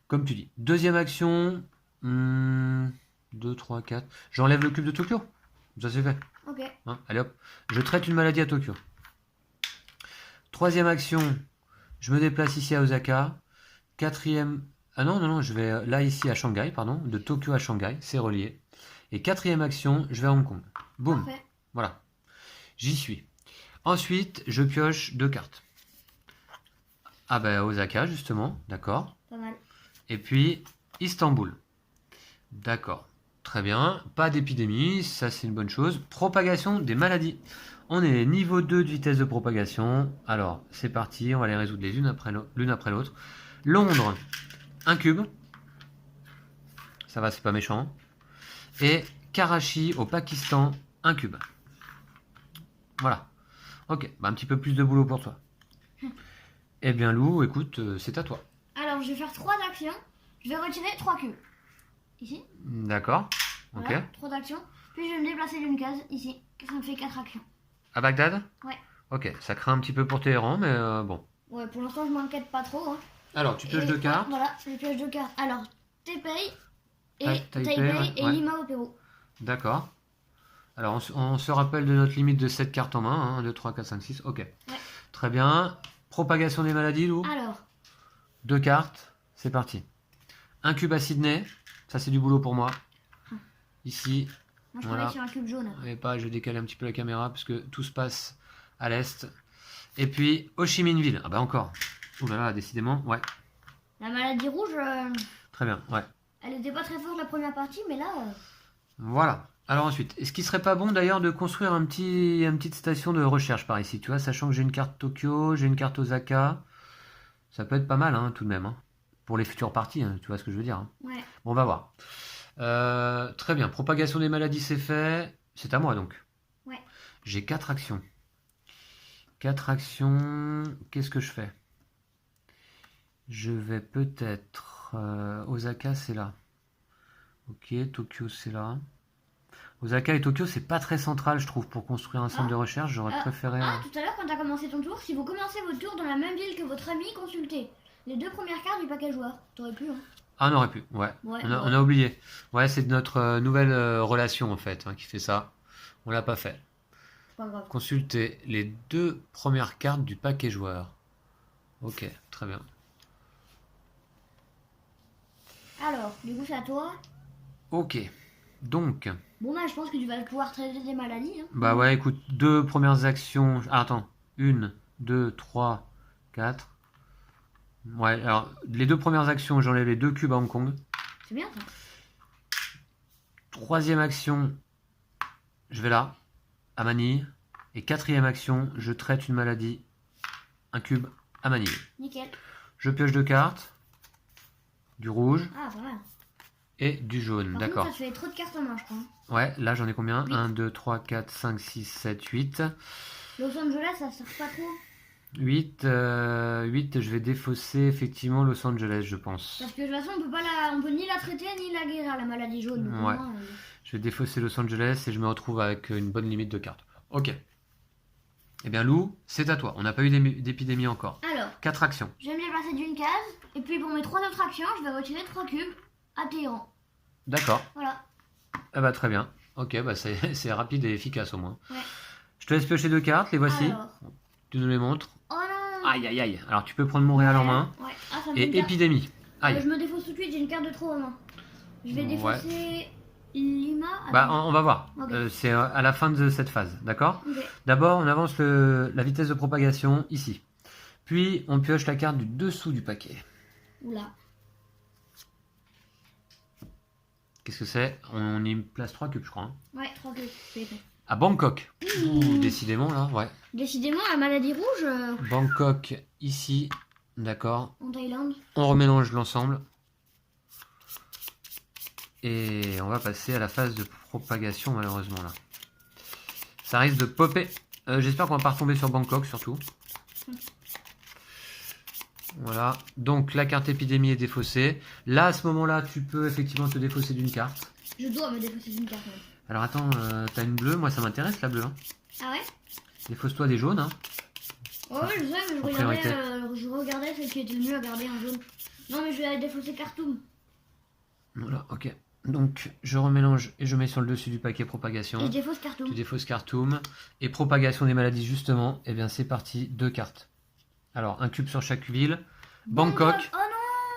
[SPEAKER 1] Comme tu dis. Deuxième action. 2, 3, 4. J'enlève le cube de Tokyo. Ça c'est fait.
[SPEAKER 2] Ok.
[SPEAKER 1] Hein, allez hop. Je traite une maladie à Tokyo. Troisième action. Je me déplace ici à Osaka. Quatrième... Ah non, non, non, je vais là, ici, à Shanghai, pardon. De Tokyo à Shanghai, c'est relié. Et quatrième action, je vais à Hong Kong. Boum,
[SPEAKER 2] Parfait.
[SPEAKER 1] voilà. J'y suis. Ensuite, je pioche 2 cartes. Ah ben, Osaka, justement, d'accord.
[SPEAKER 2] Pas mal.
[SPEAKER 1] Et puis, Istanbul. D'accord. Très bien. Pas d'épidémie, ça c'est une bonne chose. Propagation des maladies. On est niveau 2 de vitesse de propagation. Alors, c'est parti, on va les résoudre les l'une après l'autre. Londres, un cube. Ça va, c'est pas méchant. Et Karachi au Pakistan, un cube. Voilà. Ok, bah un petit peu plus de boulot pour toi. Eh bien Lou, écoute, c'est à toi.
[SPEAKER 2] Alors, je vais faire 3 actions. Je vais retirer 3 cubes. Ici.
[SPEAKER 1] D'accord. Ok.
[SPEAKER 2] Voilà, 3 actions. Puis je vais me déplacer d'une case, ici. Ça me fait 4 actions.
[SPEAKER 1] À Bagdad?
[SPEAKER 2] Ouais.
[SPEAKER 1] Ok, ça craint un petit peu pour Téhéran, mais bon.
[SPEAKER 2] Ouais, pour l'instant, je m'inquiète pas trop. Hein.
[SPEAKER 1] Alors, tu pioches 2 cartes.
[SPEAKER 2] Voilà, je pioche 2 cartes. Alors, Taipei et
[SPEAKER 1] Taipei,
[SPEAKER 2] Taipei et
[SPEAKER 1] ouais.
[SPEAKER 2] Lima au Pérou.
[SPEAKER 1] D'accord. Alors, on se rappelle de notre limite de 7 cartes en main. Hein, 1, 2, 3, 4, 5, 6. Ok.
[SPEAKER 2] Ouais.
[SPEAKER 1] Très bien. Propagation des maladies, Lou.
[SPEAKER 2] Alors,
[SPEAKER 1] 2 cartes. C'est parti. Un cube à Sydney. Ça, c'est du boulot pour moi. Ici.
[SPEAKER 2] moi je
[SPEAKER 1] Voilà.
[SPEAKER 2] travaille sur un cube jaune.
[SPEAKER 1] Et pas, je vais décaler un petit peu la caméra parce que tout se passe à l'est. Et puis, Ho Chi Minh Ville. Ah bah encore. Ouh là là, décidément. Ouais.
[SPEAKER 2] La maladie rouge,
[SPEAKER 1] Très bien. Ouais.
[SPEAKER 2] elle était pas très forte la première partie, mais là...
[SPEAKER 1] Voilà. Alors ensuite, est-ce qu'il serait pas bon d'ailleurs de construire une petite station de recherche par ici, tu vois, sachant que j'ai une carte Tokyo, j'ai une carte Osaka, ça peut être pas mal hein, tout de même, hein, pour les futures parties, hein, tu vois ce que je veux dire. Hein.
[SPEAKER 2] Ouais.
[SPEAKER 1] Bon, on va voir. Très bien, propagation des maladies c'est fait, c'est à moi donc.
[SPEAKER 2] Ouais.
[SPEAKER 1] J'ai 4 actions. 4 actions, qu'est-ce que je fais? Je vais peut-être... Osaka c'est là. Ok, Tokyo c'est là. Osaka et Tokyo, c'est pas très central, je trouve, pour construire un centre de recherche. J'aurais préféré.
[SPEAKER 2] tout à l'heure, quand tu as commencé ton tour, si vous commencez votre tour dans la même ville que votre ami, consultez les 2 premières cartes du paquet joueur. T'aurais pu, hein.
[SPEAKER 1] Ah, on aurait pu, ouais.
[SPEAKER 2] Ouais,
[SPEAKER 1] On a oublié. Ouais, c'est notre nouvelle relation, en fait, hein, qui fait ça. On l'a pas fait.
[SPEAKER 2] Pas grave.
[SPEAKER 1] Consultez les 2 premières cartes du paquet joueur. Ok, très bien.
[SPEAKER 2] Alors, du coup, c'est à toi.
[SPEAKER 1] Ok, donc.
[SPEAKER 2] Bon, bah, je pense que tu vas pouvoir traiter des maladies. Hein.
[SPEAKER 1] Bah ouais, écoute, 2 premières actions. Ah, attends. 1, 2, 3, 4. Ouais, alors, les 2 premières actions, j'enlève les 2 cubes à Hong Kong.
[SPEAKER 2] C'est bien ça.
[SPEAKER 1] 3e action, je vais là, à Manille. Et 4e action, je traite une maladie, un cube à Manille.
[SPEAKER 2] Nickel.
[SPEAKER 1] Je pioche 2 cartes, du rouge
[SPEAKER 2] Ah, pas mal.
[SPEAKER 1] et du jaune,
[SPEAKER 2] Par
[SPEAKER 1] d'accord.
[SPEAKER 2] contre, ça te fait trop de cartes en main, je crois.
[SPEAKER 1] Ouais, là j'en ai combien?
[SPEAKER 2] 8.
[SPEAKER 1] 1, 2, 3, 4, 5, 6, 7, 8.
[SPEAKER 2] Los Angeles, ça sert pas trop.
[SPEAKER 1] 8, je vais défausser effectivement Los Angeles, je pense.
[SPEAKER 2] Parce que de toute façon, on peut ni la traiter ni la guérir, la maladie jaune. Donc,
[SPEAKER 1] Ouais.
[SPEAKER 2] au moins,
[SPEAKER 1] Je vais défausser Los Angeles et je me retrouve avec une bonne limite de cartes. Ok. Eh bien Lou, c'est à toi. On n'a pas eu d'épidémie encore.
[SPEAKER 2] Alors,
[SPEAKER 1] 4 actions.
[SPEAKER 2] je vais me déplacer d'une case. Et puis pour mes 3 autres actions, je vais retirer 3 cubes à Téhéran.
[SPEAKER 1] D'accord.
[SPEAKER 2] Voilà.
[SPEAKER 1] Ah bah très bien. Ok, bah c'est rapide et efficace au moins.
[SPEAKER 2] Ouais.
[SPEAKER 1] Je te laisse piocher 2 cartes, les voici.
[SPEAKER 2] Alors.
[SPEAKER 1] Tu nous les montres.
[SPEAKER 2] Oh non.
[SPEAKER 1] Aïe aïe aïe. Alors tu peux prendre Montréal en main.
[SPEAKER 2] Ouais. Ah, ça me fait une
[SPEAKER 1] Et
[SPEAKER 2] carte.
[SPEAKER 1] épidémie. Aïe.
[SPEAKER 2] Je me défausse tout de suite, j'ai une carte de trop en main. Je vais défausser Lima.
[SPEAKER 1] Bah
[SPEAKER 2] Attends.
[SPEAKER 1] on va voir.
[SPEAKER 2] Ok.
[SPEAKER 1] C'est à la fin de cette phase, d'accord?
[SPEAKER 2] Ok.
[SPEAKER 1] D'abord on avance la vitesse de propagation ici. Puis on pioche la carte du dessous du paquet.
[SPEAKER 2] Oula.
[SPEAKER 1] Qu'est-ce que c'est? On y place 3 cubes je crois. Hein.
[SPEAKER 2] Ouais, 3 cubes. C'est fait.
[SPEAKER 1] À Bangkok. Ouh, décidément là, ouais.
[SPEAKER 2] Décidément, la maladie rouge
[SPEAKER 1] Bangkok ici, d'accord.
[SPEAKER 2] en Thaïlande.
[SPEAKER 1] On remélange l'ensemble. Et on va passer à la phase de propagation malheureusement là. Ça risque de popper. J'espère qu'on va pas retomber sur Bangkok surtout. Voilà. Donc la carte épidémie est défaussée. Là à ce moment-là tu peux effectivement te défausser d'une carte.
[SPEAKER 2] Je dois me défausser d'une carte. Ouais.
[SPEAKER 1] Alors attends, t'as une bleue, moi ça m'intéresse la bleue. Hein.
[SPEAKER 2] Ah ouais?
[SPEAKER 1] Défausse-toi des jaunes. Hein.
[SPEAKER 2] Ouais, je sais, mais je regardais celle qui était le mieux à garder en jaune. Non, mais je vais aller défausser Khartoum.
[SPEAKER 1] Voilà, ok. Donc je remélange et je mets sur le dessus du paquet propagation.
[SPEAKER 2] Et je défausse Khartoum.
[SPEAKER 1] Tu défausses Khartoum. Et propagation des maladies justement, et bien c'est parti, 2 cartes. Alors un cube sur chaque ville. Bangkok.
[SPEAKER 2] Oh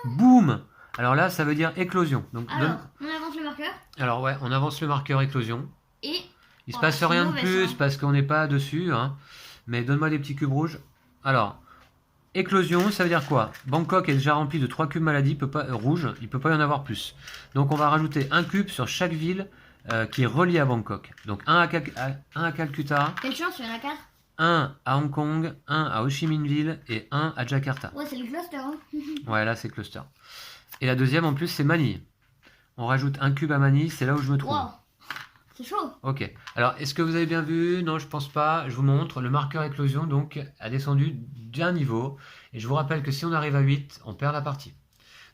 [SPEAKER 2] non!
[SPEAKER 1] Boum! Alors là, ça veut dire éclosion. Donc,
[SPEAKER 2] Alors, on avance le marqueur.
[SPEAKER 1] Alors ouais, on avance le marqueur éclosion.
[SPEAKER 2] Et
[SPEAKER 1] Il se
[SPEAKER 2] Oh,
[SPEAKER 1] passe
[SPEAKER 2] c'est
[SPEAKER 1] rien de
[SPEAKER 2] mauvais,
[SPEAKER 1] plus
[SPEAKER 2] ça.
[SPEAKER 1] parce qu'on n'est pas dessus. Hein. Mais donne-moi des petits cubes rouges. Alors, éclosion, ça veut dire quoi? Bangkok est déjà rempli de 3 cubes maladie rouges. Il ne peut pas y en avoir plus. Donc on va rajouter un cube sur chaque ville qui est reliée à Bangkok. Donc un à Calcutta,
[SPEAKER 2] quelle chance, il y en a 4.
[SPEAKER 1] un à Hong Kong, un à Ho Chi Minh Ville et un à Jakarta.
[SPEAKER 2] Ouais, c'est le cluster. Hein.
[SPEAKER 1] Ouais, là c'est cluster. Et la deuxième en plus c'est Manille. On rajoute un cube à Manille, c'est là où je me trouve.
[SPEAKER 2] Wow, c'est chaud.
[SPEAKER 1] Ok. Alors, est-ce que vous avez bien vu? Non, je pense pas. Je vous montre. Le marqueur éclosion, donc, a descendu d'un niveau. Et je vous rappelle que si on arrive à 8, on perd la partie.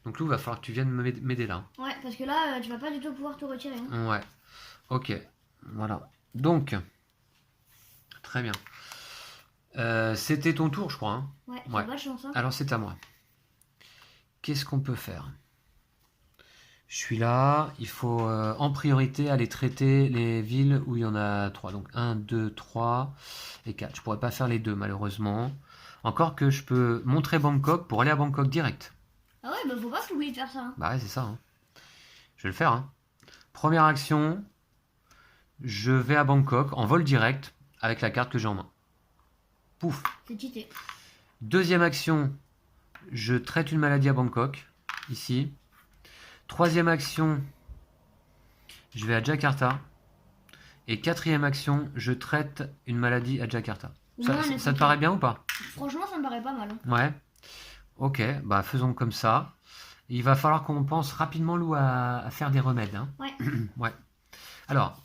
[SPEAKER 1] Donc, Lou, il va falloir que tu viennes m'aider là.
[SPEAKER 2] Ouais, parce que là, tu vas pas du tout pouvoir te retirer. Hein.
[SPEAKER 1] Ouais. Ok. Voilà. Donc, très bien. C'était ton tour, je crois. Hein.
[SPEAKER 2] Ouais,
[SPEAKER 1] Ouais.
[SPEAKER 2] c'est pas de chance. Hein.
[SPEAKER 1] Alors, c'est à moi. Qu'est-ce qu'on peut faire? Je suis là, il faut en priorité aller traiter les villes où il y en a 3. Donc 1, 2, 3 et 4. Je pourrais pas faire les deux malheureusement. Encore que je peux montrer Bangkok pour aller à Bangkok direct.
[SPEAKER 2] Ah ouais, bah faut pas que t'oublies de faire ça. Hein.
[SPEAKER 1] Bah ouais, c'est ça. Hein. Je vais le faire. Hein. Première action, je vais à Bangkok en vol direct avec la carte que j'ai en main. Pouf.
[SPEAKER 2] C'est cheaté.
[SPEAKER 1] Deuxième action, je traite une maladie à Bangkok, ici. Troisième action, je vais à Jakarta. Et quatrième action, je traite une maladie à Jakarta.
[SPEAKER 2] Au
[SPEAKER 1] Ça,
[SPEAKER 2] moins, on est
[SPEAKER 1] ça te
[SPEAKER 2] tranquille.
[SPEAKER 1] paraît bien ou pas?
[SPEAKER 2] Franchement, ça me paraît pas mal. Hein.
[SPEAKER 1] Ouais. Ok, bah faisons comme ça. Il va falloir qu'on pense rapidement, Lou, à faire des remèdes. Hein.
[SPEAKER 2] Ouais.
[SPEAKER 1] Ouais. Alors,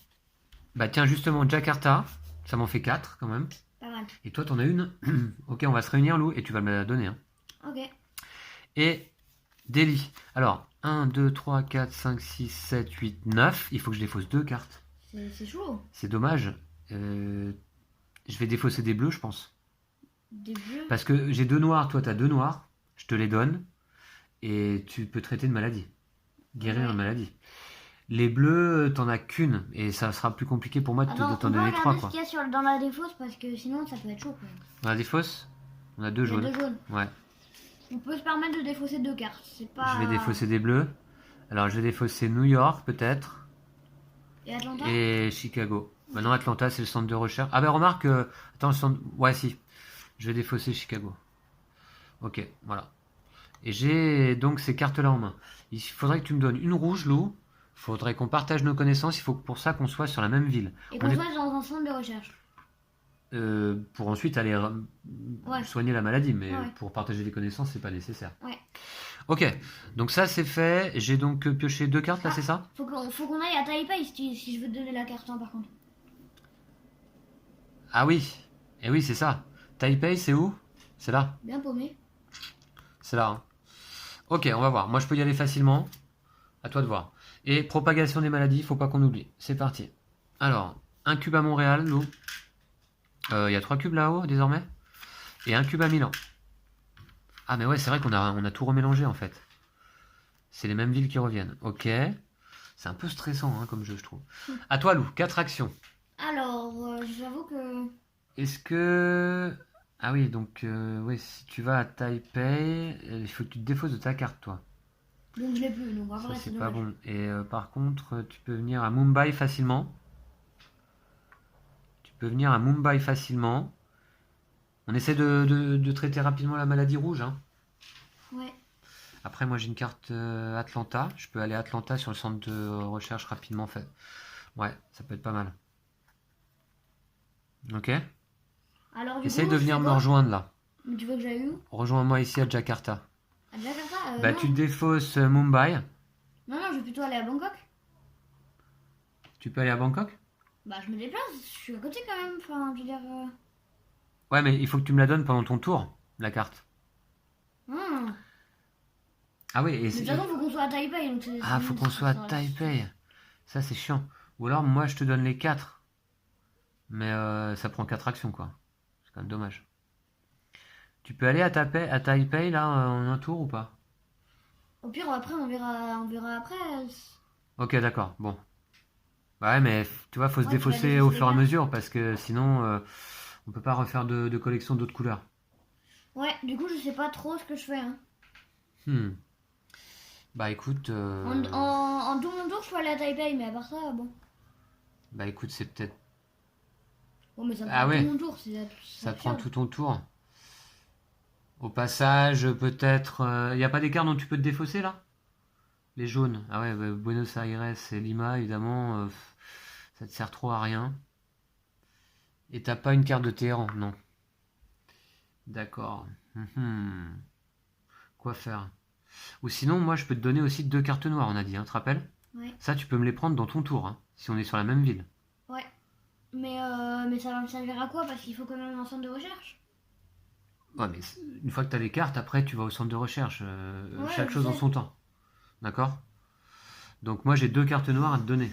[SPEAKER 1] bah tiens, justement, Jakarta, ça m'en fait 4 quand même.
[SPEAKER 2] Pas mal.
[SPEAKER 1] Et toi, t'en as une. Ok, on va se réunir, Lou, et tu vas me la donner. Hein.
[SPEAKER 2] Ok.
[SPEAKER 1] Et Delhi. Alors, 1, 2, 3, 4, 5, 6, 7, 8, 9. Il faut que je défausse 2 cartes.
[SPEAKER 2] C'est chaud.
[SPEAKER 1] C'est dommage. Je vais défausser des bleus, je pense.
[SPEAKER 2] Des bleus.
[SPEAKER 1] Parce que j'ai 2 noirs, toi t'as 2 noirs. Je te les donne. Et tu peux traiter une maladie. Guérir
[SPEAKER 2] Ouais.
[SPEAKER 1] une maladie. Les bleus, t'en as qu'une. Et ça sera plus compliqué pour moi de
[SPEAKER 2] Attends,
[SPEAKER 1] t'en
[SPEAKER 2] on va
[SPEAKER 1] donner 3.
[SPEAKER 2] regarder
[SPEAKER 1] Quoi.
[SPEAKER 2] ce qu'il y a dans la défausse parce que sinon ça peut être chaud quand même.
[SPEAKER 1] On a des fausses? On a 2
[SPEAKER 2] Il y a
[SPEAKER 1] jaunes.
[SPEAKER 2] 2 jaunes.
[SPEAKER 1] Ouais.
[SPEAKER 2] On peut se permettre de défausser 2 cartes. C'est pas.
[SPEAKER 1] Je vais défausser des bleus. Alors je vais défausser New York peut-être.
[SPEAKER 2] Et Atlanta.
[SPEAKER 1] Et Chicago. Maintenant Atlanta c'est le centre de recherche. Ah ben remarque, attends le centre... Ouais si. Je vais défausser Chicago. Ok, voilà. Et j'ai donc ces cartes-là en main. Il faudrait que tu me donnes une rouge, Lou. Il faudrait qu'on partage nos connaissances. Il faut pour ça qu'on soit sur la même ville.
[SPEAKER 2] Et
[SPEAKER 1] On
[SPEAKER 2] qu'on
[SPEAKER 1] est-
[SPEAKER 2] soit dans un centre de recherche.
[SPEAKER 1] pour ensuite aller
[SPEAKER 2] Ouais.
[SPEAKER 1] soigner la maladie. Mais
[SPEAKER 2] Ouais.
[SPEAKER 1] pour partager des connaissances, c'est pas nécessaire.
[SPEAKER 2] Ouais.
[SPEAKER 1] Ok, donc ça c'est fait. J'ai donc pioché 2 cartes là,
[SPEAKER 2] Ah.
[SPEAKER 1] c'est ça?
[SPEAKER 2] Faut qu'on aille à Taipei si je veux te donner la carte, hein, par contre.
[SPEAKER 1] Ah oui. Et oui, c'est ça. Taipei, c'est où? C'est là.
[SPEAKER 2] Bien paumé.
[SPEAKER 1] C'est là. Hein. Ok, on va voir. Moi, je peux y aller facilement. À toi de voir. Et propagation des maladies, faut pas qu'on oublie. C'est parti. Alors, un cube à Montréal, Lou. Il y a 3 cubes là-haut, désormais. Et un cube à Milan. Ah, mais ouais, c'est vrai qu'on a tout remélangé, en fait. C'est les mêmes villes qui reviennent. Ok. C'est un peu stressant, hein, comme jeu, je trouve. À toi, Lou. 4 actions.
[SPEAKER 2] Alors, j'avoue que.
[SPEAKER 1] Est-ce que... Ah oui, donc, ouais, si tu vas à Taipei, il faut que tu te défausses de ta carte, toi.
[SPEAKER 2] Donc je l'ai plus, donc en
[SPEAKER 1] Ça,
[SPEAKER 2] vrai, c'est
[SPEAKER 1] c'est pas
[SPEAKER 2] dommage.
[SPEAKER 1] bon. Et par contre, tu peux venir à Mumbai facilement. Tu peux venir à Mumbai facilement. On essaie de traiter rapidement la maladie rouge. Hein.
[SPEAKER 2] Ouais.
[SPEAKER 1] Après, moi, j'ai une carte Atlanta. Je peux aller à Atlanta sur le centre de recherche rapidement fait. Ouais, ça peut être pas mal. Ok.
[SPEAKER 2] Alors, du
[SPEAKER 1] Essaye
[SPEAKER 2] coup,
[SPEAKER 1] de
[SPEAKER 2] je
[SPEAKER 1] venir
[SPEAKER 2] fais
[SPEAKER 1] me
[SPEAKER 2] quoi?
[SPEAKER 1] rejoindre là.
[SPEAKER 2] Mais tu veux que j'aille où?
[SPEAKER 1] Rejoins-moi ici à Jakarta.
[SPEAKER 2] À Jakarta
[SPEAKER 1] Bah,
[SPEAKER 2] non.
[SPEAKER 1] tu défausses Mumbai.
[SPEAKER 2] Non, je vais plutôt aller à Bangkok.
[SPEAKER 1] Tu peux aller à Bangkok?
[SPEAKER 2] Bah, je me déplace, je suis à côté quand même. Enfin, je veux dire.
[SPEAKER 1] Ouais, mais il faut que tu me la donnes pendant ton tour, la carte.
[SPEAKER 2] Hmm.
[SPEAKER 1] Ah oui, et
[SPEAKER 2] Mais de toute façon, faut qu'on soit à Taipei. Donc
[SPEAKER 1] Ah, faut qu'on soit à Taipei. Ça, c'est chiant. Ou alors, moi, je te donne les 4. Mais ça prend 4 actions, quoi. C'est quand même dommage. Tu peux aller à Taipei, là, en un tour ou pas?
[SPEAKER 2] Au pire, après, on verra après.
[SPEAKER 1] Ok, d'accord, bon. Bah ouais, mais tu vois, faut se
[SPEAKER 2] Ouais, tu vas
[SPEAKER 1] défausser
[SPEAKER 2] défausser
[SPEAKER 1] au
[SPEAKER 2] les
[SPEAKER 1] fur et à
[SPEAKER 2] cartes.
[SPEAKER 1] mesure, parce que sinon, on peut pas refaire de collection d'autres couleurs.
[SPEAKER 2] Ouais, du coup, je sais pas trop ce que je fais. Hein.
[SPEAKER 1] Hmm. Bah écoute,
[SPEAKER 2] En tout mon tour, je peux aller à Taipei, mais à part ça, bon.
[SPEAKER 1] bah écoute, c'est peut-être.
[SPEAKER 2] Bon, mais ça me
[SPEAKER 1] Ah
[SPEAKER 2] prend tout
[SPEAKER 1] ouais,
[SPEAKER 2] mon tour, c'est
[SPEAKER 1] ça te prend
[SPEAKER 2] absurde.
[SPEAKER 1] tout ton tour. Au passage, peut-être. Y a pas des cartes dont tu peux te défausser là? Les jaunes. Ah ouais, bah, Buenos Aires et Lima, évidemment, ça te sert trop à rien. Et t'as pas une carte de Téhéran, non. D'accord. Mhm. Quoi faire? Ou sinon, moi, je peux te donner aussi 2 cartes noires, on a dit, hein, tu te rappelles?
[SPEAKER 2] Ouais.
[SPEAKER 1] Ça, tu peux me les prendre dans ton tour, hein, si on est sur la même ville.
[SPEAKER 2] Ouais. Mais ça va me servir à quoi? Parce qu'il faut quand même un centre de recherche.
[SPEAKER 1] Ouais, mais une fois que tu as les cartes, après, tu vas au centre de recherche.
[SPEAKER 2] Ouais,
[SPEAKER 1] Chaque
[SPEAKER 2] je
[SPEAKER 1] chose en
[SPEAKER 2] sais.
[SPEAKER 1] son temps. D'accord? Donc, moi, j'ai 2 cartes noires à te donner.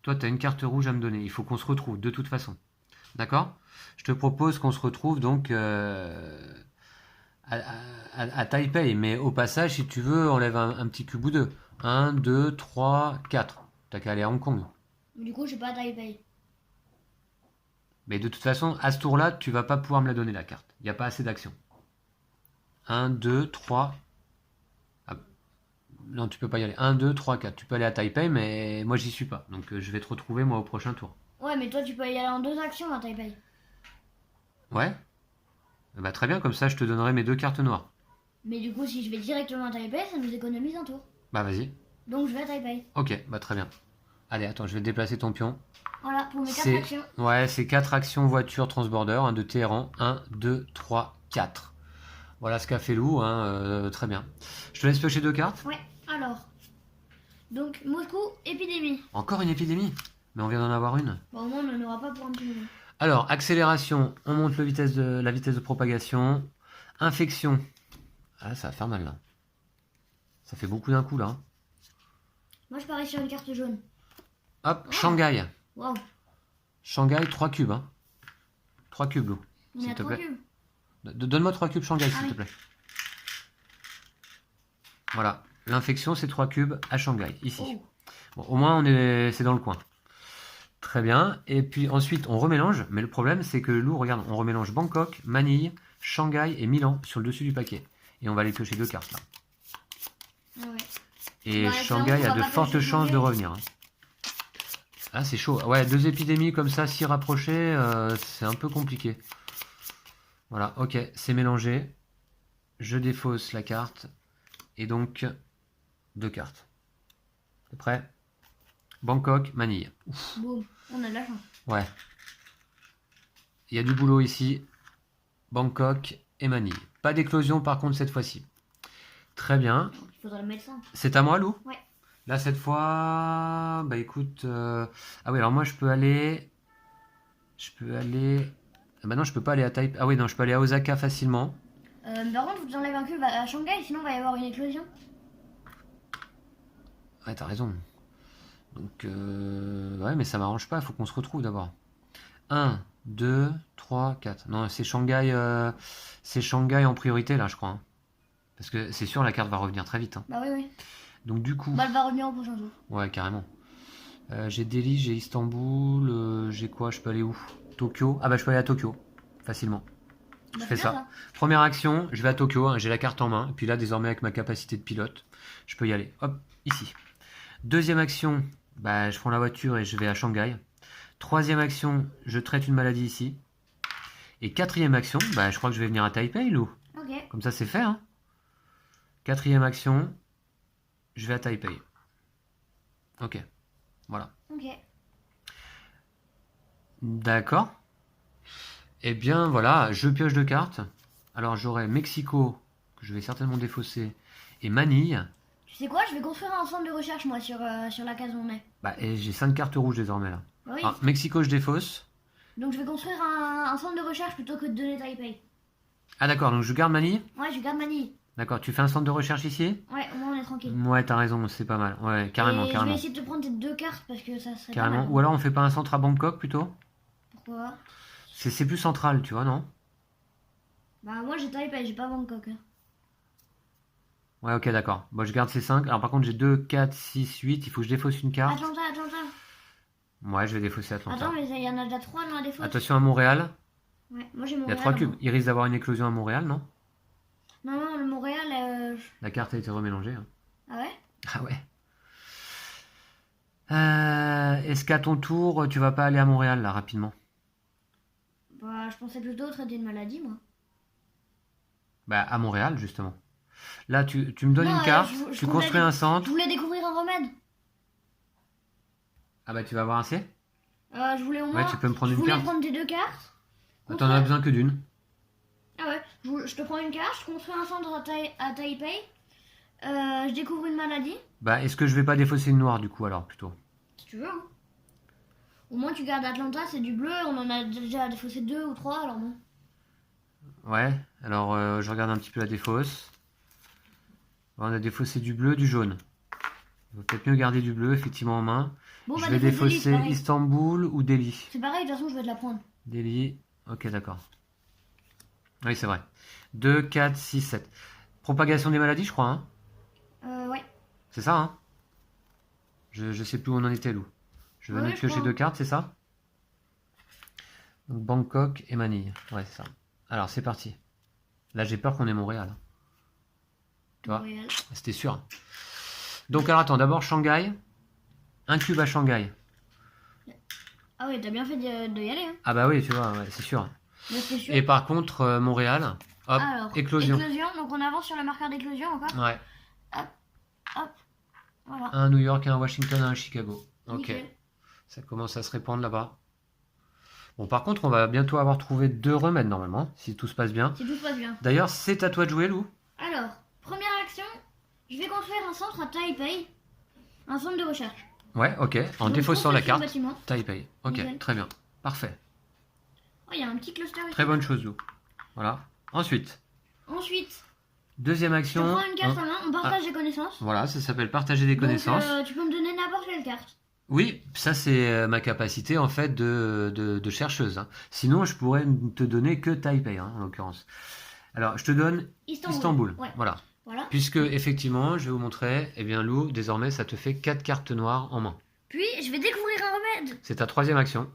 [SPEAKER 1] Toi, tu as une carte rouge à me donner. Il faut qu'on se retrouve, de toute façon. D'accord? Je te propose qu'on se retrouve donc à Taipei. Mais au passage, si tu veux, enlève un petit cube ou deux. Un, 2, 3, 4. T'as qu'à aller à Hong Kong.
[SPEAKER 2] Du coup, je suis pas à Taipei.
[SPEAKER 1] Mais de toute façon, à ce tour-là, tu vas pas pouvoir me la donner, la carte. Il n'y a pas assez d'action. Un, 2, 3. Ah, non, tu peux pas y aller. Un, 2, 3, 4. Tu peux aller à Taipei, mais moi, j'y suis pas. Donc, je vais te retrouver, moi, au prochain tour.
[SPEAKER 2] Ouais, mais toi, tu peux y aller en 2 actions à Taipei.
[SPEAKER 1] Ouais? Bah, très bien, comme ça, je te donnerai mes 2 cartes noires.
[SPEAKER 2] Mais du coup, si je vais directement à Taipei, ça nous économise un tour.
[SPEAKER 1] Bah, vas-y.
[SPEAKER 2] Donc, je vais à Taipei.
[SPEAKER 1] Ok, bah, très bien. Allez, attends, je vais déplacer ton pion.
[SPEAKER 2] Voilà, pour mes 4
[SPEAKER 1] C'est
[SPEAKER 2] actions.
[SPEAKER 1] ouais, c'est 4 actions voiture transborder, hein, de Téhéran. Un, 2, 3, 4. Voilà ce qu'a fait Lou, hein, très bien. Je te laisse piocher 2 cartes.
[SPEAKER 2] Ouais, alors. Donc, Moscou, épidémie.
[SPEAKER 1] Encore une épidémie. Mais on vient d'en avoir une.
[SPEAKER 2] Bon, au moins, on n'en aura pas pour un petit moment.
[SPEAKER 1] Alors, accélération, on monte la vitesse de propagation. Infection. Ah, ça va faire mal là. Ça fait beaucoup d'un coup là, hein.
[SPEAKER 2] Moi, je parie sur une carte jaune.
[SPEAKER 1] Hop,
[SPEAKER 2] Oh.
[SPEAKER 1] Shanghai.
[SPEAKER 2] Waouh,
[SPEAKER 1] Shanghai, 3 cubes, hein. 3 cubes, Lou.
[SPEAKER 2] on est
[SPEAKER 1] S'il
[SPEAKER 2] à
[SPEAKER 1] te
[SPEAKER 2] 3
[SPEAKER 1] plaît.
[SPEAKER 2] cubes.
[SPEAKER 1] Donne-moi 3 cubes Shanghai,
[SPEAKER 2] Ah
[SPEAKER 1] s'il
[SPEAKER 2] oui.
[SPEAKER 1] te plaît. Voilà. L'infection, c'est 3 cubes à Shanghai, ici.
[SPEAKER 2] Oh.
[SPEAKER 1] Bon, au moins, c'est dans le coin. Très bien. Et puis ensuite, on remélange. Mais le problème, c'est que Lou, regarde, on remélange Bangkok, Manille, Shanghai et Milan sur le dessus du paquet. Et on va aller piocher 2 cartes là.
[SPEAKER 2] Ah ouais.
[SPEAKER 1] Et
[SPEAKER 2] Bah,
[SPEAKER 1] Shanghai
[SPEAKER 2] on va
[SPEAKER 1] a de
[SPEAKER 2] pas
[SPEAKER 1] fortes
[SPEAKER 2] piocher
[SPEAKER 1] chances de
[SPEAKER 2] Shanghai.
[SPEAKER 1] revenir, hein. Ah, c'est chaud. Ouais, 2 épidémies comme ça, si rapprochées, c'est un peu compliqué. Voilà, ok, c'est mélangé. Je défausse la carte. Et donc, 2 cartes. T'es prêt? Bangkok, Manille.
[SPEAKER 2] Boum, on a de la chance.
[SPEAKER 1] Ouais. Il y a du boulot ici. Bangkok et Manille. Pas d'éclosion par contre cette fois-ci. Très bien.
[SPEAKER 2] Il faudra le médecin.
[SPEAKER 1] C'est à moi, Lou?
[SPEAKER 2] Ouais.
[SPEAKER 1] Là, cette fois, bah écoute. Ah oui, alors moi je peux aller. Ah bah non, je peux pas aller à Taipei. Ah oui, non, je peux aller à Osaka facilement.
[SPEAKER 2] Par contre, vous enlèvez un cube à Shanghai, sinon il va y avoir une éclosion.
[SPEAKER 1] Ouais, t'as raison. Donc, ouais, mais ça m'arrange pas, il faut qu'on se retrouve d'abord. 1, 2, 3, 4. Non, c'est Shanghai en priorité là, je crois, hein. Parce que c'est sûr, la carte va revenir très vite, hein.
[SPEAKER 2] Bah oui, oui.
[SPEAKER 1] Donc, du coup.
[SPEAKER 2] Bah elle va revenir au prochain tour.
[SPEAKER 1] Ouais, carrément. J'ai Delhi, j'ai Istanbul, j'ai quoi? Je peux aller où? Tokyo? Ah bah, je peux aller à Tokyo, facilement. Je
[SPEAKER 2] Bah,
[SPEAKER 1] fais
[SPEAKER 2] c'est
[SPEAKER 1] ça.
[SPEAKER 2] bien,
[SPEAKER 1] Première action, je vais à Tokyo, hein, j'ai la carte en main. Et puis là, désormais, avec ma capacité de pilote, je peux y aller. Hop, ici. Deuxième action, bah, je prends la voiture et je vais à Shanghai. Troisième action, je traite une maladie ici. Et quatrième action, bah, je crois que je vais venir à Taipei, Lou.
[SPEAKER 2] Ok.
[SPEAKER 1] Comme ça, c'est fait, hein. Quatrième action, je vais à Taipei. Ok, voilà.
[SPEAKER 2] Ok.
[SPEAKER 1] D'accord. Eh bien, voilà, je pioche 2 cartes. Alors, j'aurai Mexico, que je vais certainement défausser, et Manille.
[SPEAKER 2] Tu sais quoi, je vais construire un centre de recherche moi sur la case où on est.
[SPEAKER 1] Bah, et j'ai 5 cartes rouges désormais, là.
[SPEAKER 2] Bah oui.
[SPEAKER 1] Alors, Mexico, je défausse.
[SPEAKER 2] Donc je vais construire un centre de recherche plutôt que de donner Taipei.
[SPEAKER 1] Ah, d'accord, donc je garde Manille.
[SPEAKER 2] Ouais, je garde Manille.
[SPEAKER 1] D'accord, tu fais un centre de recherche ici?
[SPEAKER 2] Ouais, au moins on est tranquille.
[SPEAKER 1] Ouais, t'as raison, c'est pas mal. Ouais, carrément,
[SPEAKER 2] Et je vais
[SPEAKER 1] carrément.
[SPEAKER 2] essayer de te prendre tes 2 cartes parce que ça serait
[SPEAKER 1] Carrément.
[SPEAKER 2] pas mal.
[SPEAKER 1] Ou alors on fait pas un centre à Bangkok plutôt?
[SPEAKER 2] Pourquoi?
[SPEAKER 1] C'est plus central, tu vois, non?
[SPEAKER 2] Bah moi j'ai Taipei, j'ai pas Bangkok, hein.
[SPEAKER 1] Ouais, ok, d'accord. Bon, je garde ces 5. Alors par contre, j'ai 2, 4, 6, 8. Il faut que je défausse une carte.
[SPEAKER 2] Atlanta, Atlanta.
[SPEAKER 1] Ouais, je vais défausser Atlanta.
[SPEAKER 2] Attends, mais il y en a déjà 3 dans la défausse.
[SPEAKER 1] Attention à Montréal.
[SPEAKER 2] Ouais, moi j'ai
[SPEAKER 1] Il y a
[SPEAKER 2] Montréal.
[SPEAKER 1] 3 cubes.
[SPEAKER 2] moi.
[SPEAKER 1] Il risque d'avoir une éclosion à Montréal, non?
[SPEAKER 2] Non, non, le Montréal.
[SPEAKER 1] La carte a été remélangée, hein.
[SPEAKER 2] Ah ouais?
[SPEAKER 1] Ah ouais. Est-ce qu'à ton tour, tu vas pas aller à Montréal, là, rapidement?
[SPEAKER 2] Bah, je pensais plutôt traiter une maladie, moi.
[SPEAKER 1] Bah, à Montréal, justement. Là, tu me donnes
[SPEAKER 2] Non,
[SPEAKER 1] une carte,
[SPEAKER 2] je
[SPEAKER 1] tu
[SPEAKER 2] comptais
[SPEAKER 1] construis un
[SPEAKER 2] Je
[SPEAKER 1] centre.
[SPEAKER 2] voulais découvrir un remède.
[SPEAKER 1] Ah bah, tu vas avoir assez?
[SPEAKER 2] Je voulais au
[SPEAKER 1] Ouais,
[SPEAKER 2] moins.
[SPEAKER 1] tu peux me prendre
[SPEAKER 2] Je
[SPEAKER 1] une
[SPEAKER 2] voulais
[SPEAKER 1] carte.
[SPEAKER 2] prendre tes deux cartes.
[SPEAKER 1] Ah, t'en as besoin que d'une.
[SPEAKER 2] Ah ouais, je te prends une carte, je construis un centre à Taipei. Je découvre une maladie,
[SPEAKER 1] Bah, est-ce que je vais pas défausser le noir, du coup, alors, plutôt?
[SPEAKER 2] si tu veux. Hein. Au moins, tu gardes Atlanta, c'est du bleu. On en a déjà défaussé 2 ou 3, alors bon.
[SPEAKER 1] Ouais, alors, je regarde un petit peu la défausse. On a défaussé du bleu, du jaune. Il vaut peut-être mieux garder du bleu, effectivement, en main.
[SPEAKER 2] Bon,
[SPEAKER 1] Je
[SPEAKER 2] bah,
[SPEAKER 1] vais
[SPEAKER 2] défausse Delhi, c'est
[SPEAKER 1] défausser
[SPEAKER 2] pareil.
[SPEAKER 1] Istanbul ou Delhi.
[SPEAKER 2] C'est pareil, de toute façon, je vais te la prendre.
[SPEAKER 1] Delhi, ok, d'accord. Oui, c'est vrai. 2, 4, 6, 7. Propagation des maladies, je crois, hein?
[SPEAKER 2] Ouais.
[SPEAKER 1] C'est ça, hein? Je sais plus où on en était, Lou. Je venais
[SPEAKER 2] Ouais,
[SPEAKER 1] de
[SPEAKER 2] je
[SPEAKER 1] piocher
[SPEAKER 2] crois.
[SPEAKER 1] 2 cartes, c'est ça? Donc Bangkok et Manille. Ouais, c'est ça. Alors, c'est parti. Là, j'ai peur qu'on ait Montréal, hein. Tu vois?
[SPEAKER 2] Montréal.
[SPEAKER 1] C'était sûr. Donc, alors, attends, d'abord Shanghai. Un cube à Shanghai.
[SPEAKER 2] Ah ouais, t'as bien fait de y aller. Hein.
[SPEAKER 1] Ah bah oui, tu vois, ouais, c'est sûr.
[SPEAKER 2] Mais c'est sûr.
[SPEAKER 1] Et par contre, Montréal, hop,
[SPEAKER 2] Alors,
[SPEAKER 1] éclosion.
[SPEAKER 2] donc on avance sur le marqueur d'éclosion encore.
[SPEAKER 1] Ouais.
[SPEAKER 2] Hop, voilà.
[SPEAKER 1] Un à New York, un à Washington, un à Chicago. Ok.
[SPEAKER 2] Nickel.
[SPEAKER 1] Ça commence à se répandre là-bas. Bon, par contre, on va bientôt avoir trouvé 2 remèdes normalement, si tout se passe bien.
[SPEAKER 2] Si tout se passe bien.
[SPEAKER 1] D'ailleurs, c'est à toi de jouer, Lou.
[SPEAKER 2] Alors, première action, je vais construire un centre à Taipei. Un centre de recherche.
[SPEAKER 1] Ouais, ok. En
[SPEAKER 2] Donc,
[SPEAKER 1] défaussant la
[SPEAKER 2] construction de
[SPEAKER 1] carte.
[SPEAKER 2] bâtiment.
[SPEAKER 1] Taipei. Ok,
[SPEAKER 2] Nickel.
[SPEAKER 1] très bien. Parfait.
[SPEAKER 2] Oh, il y a un petit cluster ici.
[SPEAKER 1] Très bonne chose, Lou. Voilà. Ensuite,
[SPEAKER 2] Ensuite,
[SPEAKER 1] deuxième
[SPEAKER 2] je
[SPEAKER 1] action.
[SPEAKER 2] prends une carte en main, on partage des connaissances.
[SPEAKER 1] Voilà, ça s'appelle partager des connaissances.
[SPEAKER 2] Donc, tu peux me donner n'importe quelle carte.
[SPEAKER 1] Oui, ça c'est ma capacité en fait de chercheuse, hein. Sinon, je pourrais ne te donner que Taipei, hein, en l'occurrence. Alors, je te donne Istanbul.
[SPEAKER 2] Ouais.
[SPEAKER 1] Voilà.
[SPEAKER 2] Voilà.
[SPEAKER 1] Puisque, effectivement, je vais vous montrer, eh bien, Lou, désormais, ça te fait 4 cartes noires en main.
[SPEAKER 2] Puis, je vais découvrir un remède.
[SPEAKER 1] C'est ta troisième action.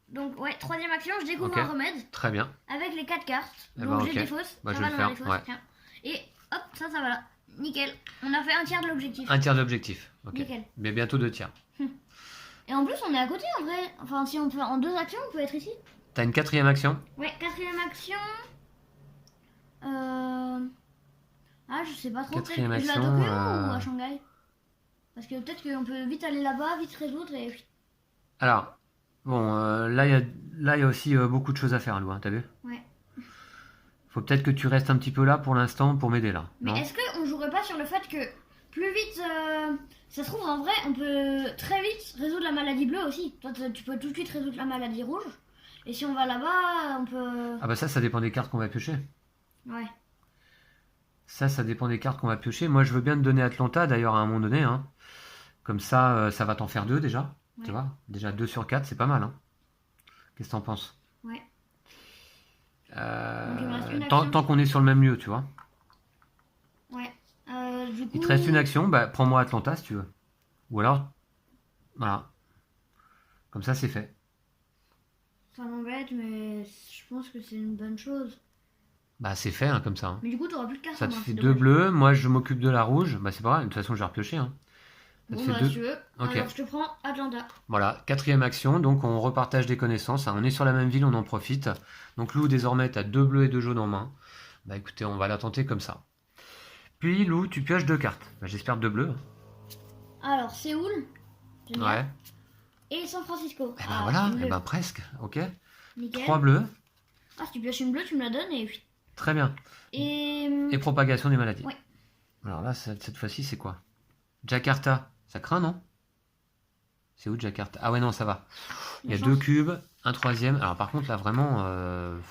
[SPEAKER 2] Donc, ouais, troisième action, je découvre
[SPEAKER 1] Ok.
[SPEAKER 2] un remède
[SPEAKER 1] Très bien.
[SPEAKER 2] avec les 4 cartes.
[SPEAKER 1] Eh
[SPEAKER 2] Donc,
[SPEAKER 1] ben,
[SPEAKER 2] je
[SPEAKER 1] ok.
[SPEAKER 2] défausse.
[SPEAKER 1] Bah,
[SPEAKER 2] Ça
[SPEAKER 1] je
[SPEAKER 2] va
[SPEAKER 1] vais le
[SPEAKER 2] dans la
[SPEAKER 1] faire,
[SPEAKER 2] défausse,
[SPEAKER 1] ouais.
[SPEAKER 2] tiens. Et hop, ça va là. Nickel. On a fait un tiers de l'objectif.
[SPEAKER 1] Un tiers d'objectif. Ok.
[SPEAKER 2] Nickel.
[SPEAKER 1] Mais bientôt 2 tiers.
[SPEAKER 2] Et en plus, on est à côté en vrai. Enfin, si on peut en 2 actions, on peut être ici.
[SPEAKER 1] T'as une quatrième action.
[SPEAKER 2] Ouais, quatrième action. Ah, je sais pas trop.
[SPEAKER 1] Quatrième
[SPEAKER 2] Peut-être je vais à
[SPEAKER 1] action,
[SPEAKER 2] Tokyo ou à Shanghai. Parce que peut-être qu'on peut vite aller là-bas, vite résoudre et.
[SPEAKER 1] Alors, bon, là, il y a aussi beaucoup de choses à faire, Lou, hein, t'as vu?
[SPEAKER 2] Ouais.
[SPEAKER 1] Faut peut-être que tu restes un petit peu là pour l'instant pour m'aider là.
[SPEAKER 2] Mais
[SPEAKER 1] Non?
[SPEAKER 2] est-ce qu'on jouerait pas sur le fait que plus vite. Ça se trouve en vrai, on peut très vite résoudre la maladie bleue aussi. Toi, tu peux tout de suite résoudre la maladie rouge. Et si on va là-bas, on peut.
[SPEAKER 1] Ah bah ça dépend des cartes qu'on va piocher.
[SPEAKER 2] Ouais.
[SPEAKER 1] Ça dépend des cartes qu'on va piocher. Moi, je veux bien te donner Atlanta, d'ailleurs, à un moment donné, hein. Comme ça, ça va t'en faire 2 déjà.
[SPEAKER 2] Ouais.
[SPEAKER 1] Tu vois? Déjà 2 sur 4, c'est pas mal, hein. Qu'est-ce que t'en penses?
[SPEAKER 2] Ouais. Donc, il me reste une
[SPEAKER 1] Tant,
[SPEAKER 2] action.
[SPEAKER 1] tant qu'on est sur le même lieu, tu vois.
[SPEAKER 2] Ouais. Du coup.
[SPEAKER 1] Il te reste une action, bah prends-moi Atlanta si tu veux. Ou alors, voilà. Comme ça, c'est fait.
[SPEAKER 2] Ça m'embête, mais je pense que c'est une bonne chose.
[SPEAKER 1] Bah c'est fait, hein, comme ça, hein.
[SPEAKER 2] Mais du coup, t'auras plus de cartes
[SPEAKER 1] Ça
[SPEAKER 2] en
[SPEAKER 1] te
[SPEAKER 2] main,
[SPEAKER 1] fait
[SPEAKER 2] c'est
[SPEAKER 1] 2
[SPEAKER 2] dommage.
[SPEAKER 1] bleus, moi je m'occupe de la rouge. Bah c'est pas grave, de toute façon, je vais repiocher, hein. Ça te
[SPEAKER 2] Bon,
[SPEAKER 1] fait
[SPEAKER 2] bah,
[SPEAKER 1] 2.
[SPEAKER 2] si tu veux.
[SPEAKER 1] Ok.
[SPEAKER 2] Alors, je te prends Atlanta.
[SPEAKER 1] Voilà, quatrième action, donc on repartage des connaissances, hein. On est sur la même ville, on en profite. Donc Lou, désormais, tu as 2 bleus et 2 jaunes en main. Bah écoutez, on va la tenter comme ça. Puis Lou, tu pioches 2 cartes. Bah, j'espère 2 bleus.
[SPEAKER 2] Alors, Séoul. Génial.
[SPEAKER 1] Ouais.
[SPEAKER 2] Et San Francisco.
[SPEAKER 1] Et ben voilà,
[SPEAKER 2] bleu.
[SPEAKER 1] et ben presque, ok.
[SPEAKER 2] Nickel.
[SPEAKER 1] 3 bleus,
[SPEAKER 2] Ah, si tu pioches une bleue, tu me la donnes et.
[SPEAKER 1] très bien.
[SPEAKER 2] Et.
[SPEAKER 1] Et propagation des maladies.
[SPEAKER 2] Ouais.
[SPEAKER 1] Alors là, cette fois-ci, c'est quoi? Jakarta, ça craint, non? C'est où Jakarta? Ah ouais, non, ça va. Il y a
[SPEAKER 2] La
[SPEAKER 1] 2
[SPEAKER 2] chance.
[SPEAKER 1] cubes, un troisième. Alors par contre, là, vraiment,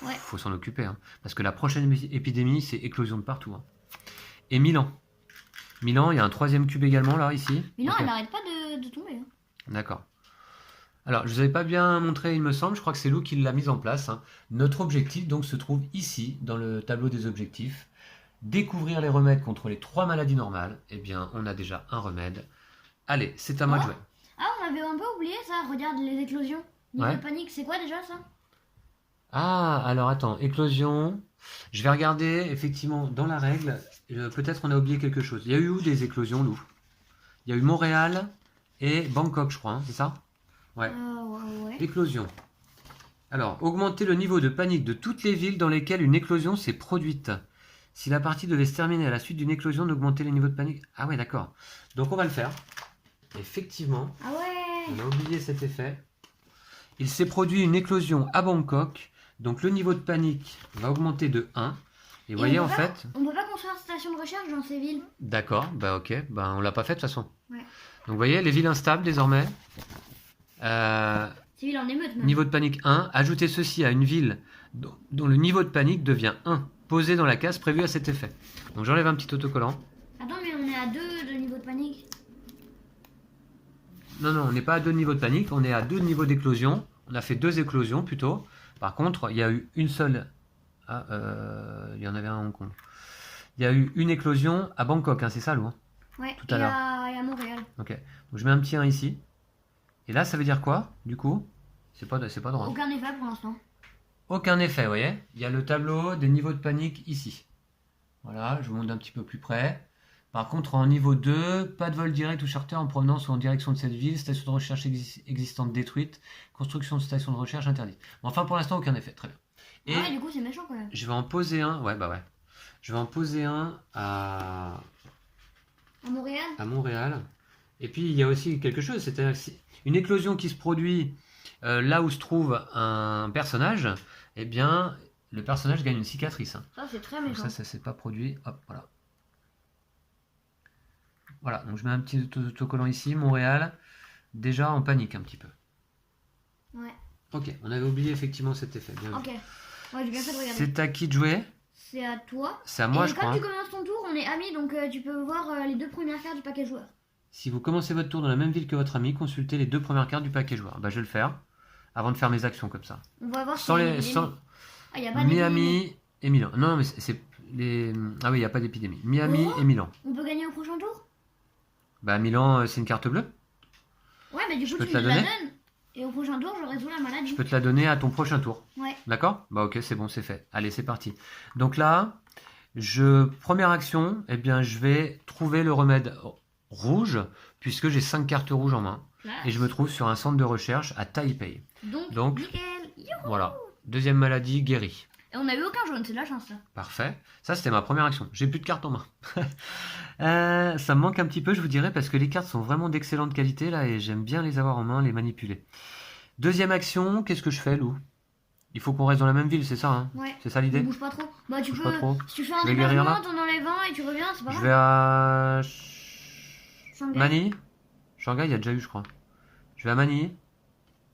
[SPEAKER 2] Ouais.
[SPEAKER 1] faut s'en occuper, hein. Parce que la prochaine épidémie, c'est éclosion de partout, hein. Et Milan. Milan, il y a un troisième cube également, là, ici.
[SPEAKER 2] Mais non,
[SPEAKER 1] Ok.
[SPEAKER 2] elle n'arrête pas de tomber. Hein.
[SPEAKER 1] D'accord. Alors, je ne vous avais pas bien montré, il me semble, je crois que c'est Lou qui l'a mise en place, hein. Notre objectif, donc, se trouve ici, dans le tableau des objectifs. Découvrir les remèdes contre les 3 maladies normales. Eh bien, on a déjà un remède. Allez, c'est à moi de
[SPEAKER 2] Oh.
[SPEAKER 1] jouer.
[SPEAKER 2] Ah, on avait un peu oublié ça. Regarde les éclosions. Niveau
[SPEAKER 1] Ouais.
[SPEAKER 2] de panique, c'est quoi déjà ça?
[SPEAKER 1] Ah, alors attends, éclosion. Je vais regarder, effectivement, dans la règle. Peut-être on a oublié quelque chose. Il y a eu où des éclosions, Lou? Il y a eu Montréal et Bangkok, je crois, hein, c'est ça? Ouais.
[SPEAKER 2] Ouais.
[SPEAKER 1] Éclosion. Alors, augmenter le niveau de panique de toutes les villes dans lesquelles une éclosion s'est produite. Si la partie devait se terminer à la suite d'une éclosion, d'augmenter les niveaux de panique. Ah ouais, d'accord. Donc on va le faire. Effectivement,
[SPEAKER 2] Ah ouais.
[SPEAKER 1] on a oublié cet effet. Il s'est produit une éclosion à Bangkok, donc le niveau de panique va augmenter de 1. Et vous voyez, en fait...
[SPEAKER 2] On peut pas construire une station de recherche dans ces villes.
[SPEAKER 1] D'accord, bah ok, bah on l'a pas fait de toute façon.
[SPEAKER 2] Ouais.
[SPEAKER 1] Donc vous voyez, les villes instables désormais.
[SPEAKER 2] Ces villes en émeute même.
[SPEAKER 1] Niveau de panique 1, ajoutez ceci à une ville dont le niveau de panique devient 1, posé dans la case prévue à cet effet. Donc j'enlève un petit autocollant.
[SPEAKER 2] Attends, mais on est à 2 de niveau de panique.
[SPEAKER 1] Non, on n'est pas à 2 niveaux de panique, on est à 2 niveaux d'éclosion. On a fait 2 éclosions plutôt. Par contre, il y a eu une seule... Ah, il y en avait un à Hong Kong. Il y a eu une éclosion à Bangkok, hein, c'est ça, Lou?
[SPEAKER 2] Ouais,
[SPEAKER 1] Tout à l'heure.
[SPEAKER 2] et à Montréal.
[SPEAKER 1] Ok, donc je mets un petit 1 ici. Et là, ça veut dire quoi, du coup? C'est pas drôle.
[SPEAKER 2] Aucun effet pour l'instant.
[SPEAKER 1] Aucun effet, vous voyez? Il y a le tableau des niveaux de panique ici. Voilà, je vous montre un petit peu plus près. Par contre, en niveau 2, pas de vol direct ou charter en provenance ou en direction de cette ville, station de recherche existante détruite, construction de station de recherche interdite. Enfin, pour l'instant, aucun effet, très bien. Et
[SPEAKER 2] ouais, du coup, c'est méchant quand même.
[SPEAKER 1] je vais en poser un, ouais. Je vais en poser un
[SPEAKER 2] À Montréal.
[SPEAKER 1] à Montréal. Et puis, il y a aussi quelque chose, c'est-à-dire que une éclosion qui se produit là où se trouve un personnage, eh bien, le personnage gagne une cicatrice. Hein.
[SPEAKER 2] Ça, c'est très
[SPEAKER 1] Donc
[SPEAKER 2] méchant.
[SPEAKER 1] ça s'est pas produit. Hop, voilà. Voilà, donc je mets un petit autocollant ici, Montréal, déjà en panique un petit peu.
[SPEAKER 2] Ouais.
[SPEAKER 1] Ok, on avait oublié effectivement cet effet. Bien vu.
[SPEAKER 2] Ok. Ouais, j'ai bien fait de regarder.
[SPEAKER 1] C'est à qui de jouer?
[SPEAKER 2] C'est à toi.
[SPEAKER 1] C'est à moi,
[SPEAKER 2] et
[SPEAKER 1] je
[SPEAKER 2] quand
[SPEAKER 1] crois.
[SPEAKER 2] tu commences ton tour, on est amis, donc tu peux voir les 2 premières cartes du paquet joueur.
[SPEAKER 1] Si vous commencez votre tour dans la même ville que votre ami, consultez les 2 premières cartes du paquet joueur. Bah, je vais le faire avant de faire mes actions comme ça.
[SPEAKER 2] On va voir
[SPEAKER 1] Sans
[SPEAKER 2] si
[SPEAKER 1] les, sans
[SPEAKER 2] Ah, y a pas d'épidémie.
[SPEAKER 1] Miami et Milan. Non, mais c'est les. Ah oui, il n'y a pas d'épidémie. Miami
[SPEAKER 2] Oh.
[SPEAKER 1] et Milan.
[SPEAKER 2] On peut gagner au prochain tour.
[SPEAKER 1] Bah, Milan, c'est une carte bleue.
[SPEAKER 2] Ouais, mais du coup,
[SPEAKER 1] peux
[SPEAKER 2] tu
[SPEAKER 1] te
[SPEAKER 2] me
[SPEAKER 1] la
[SPEAKER 2] la
[SPEAKER 1] donner
[SPEAKER 2] donnes. Et au prochain tour, je résous la maladie.
[SPEAKER 1] Je peux te la donner à ton prochain tour.
[SPEAKER 2] Ouais.
[SPEAKER 1] D'accord? Bah, ok, c'est bon, c'est fait. Allez, c'est parti. Donc là, première action, eh bien, je vais trouver le remède rouge, puisque j'ai 5 cartes rouges en main.
[SPEAKER 2] Là.
[SPEAKER 1] Et je me trouve sur un centre de recherche à Taipei. Donc,
[SPEAKER 2] nickel. Youhou.
[SPEAKER 1] voilà. Deuxième maladie, guérie.
[SPEAKER 2] Et on a eu aucun jaune, c'est de la chance, là.
[SPEAKER 1] Parfait. Ça, c'était ma première action. J'ai plus de cartes en main. Ça me manque un petit peu, je vous dirais, parce que les cartes sont vraiment d'excellente qualité, là, et j'aime bien les avoir en main, les manipuler. Deuxième action, qu'est-ce que je fais, Lou? Il faut qu'on reste dans la même ville, c'est ça, hein?
[SPEAKER 2] Ouais.
[SPEAKER 1] C'est ça
[SPEAKER 2] Ne
[SPEAKER 1] l'idée?
[SPEAKER 2] bouge pas trop. Bah, tu
[SPEAKER 1] Bouge
[SPEAKER 2] peux.
[SPEAKER 1] pas trop.
[SPEAKER 2] Si tu fais un
[SPEAKER 1] Je vais guérir là.
[SPEAKER 2] déplacement, t'en enlèves un et tu reviens, c'est pas
[SPEAKER 1] Je
[SPEAKER 2] grave.
[SPEAKER 1] vais à
[SPEAKER 2] Shanghai.
[SPEAKER 1] Manille. Shanghai, il y a déjà eu, je crois. Je vais à Manille.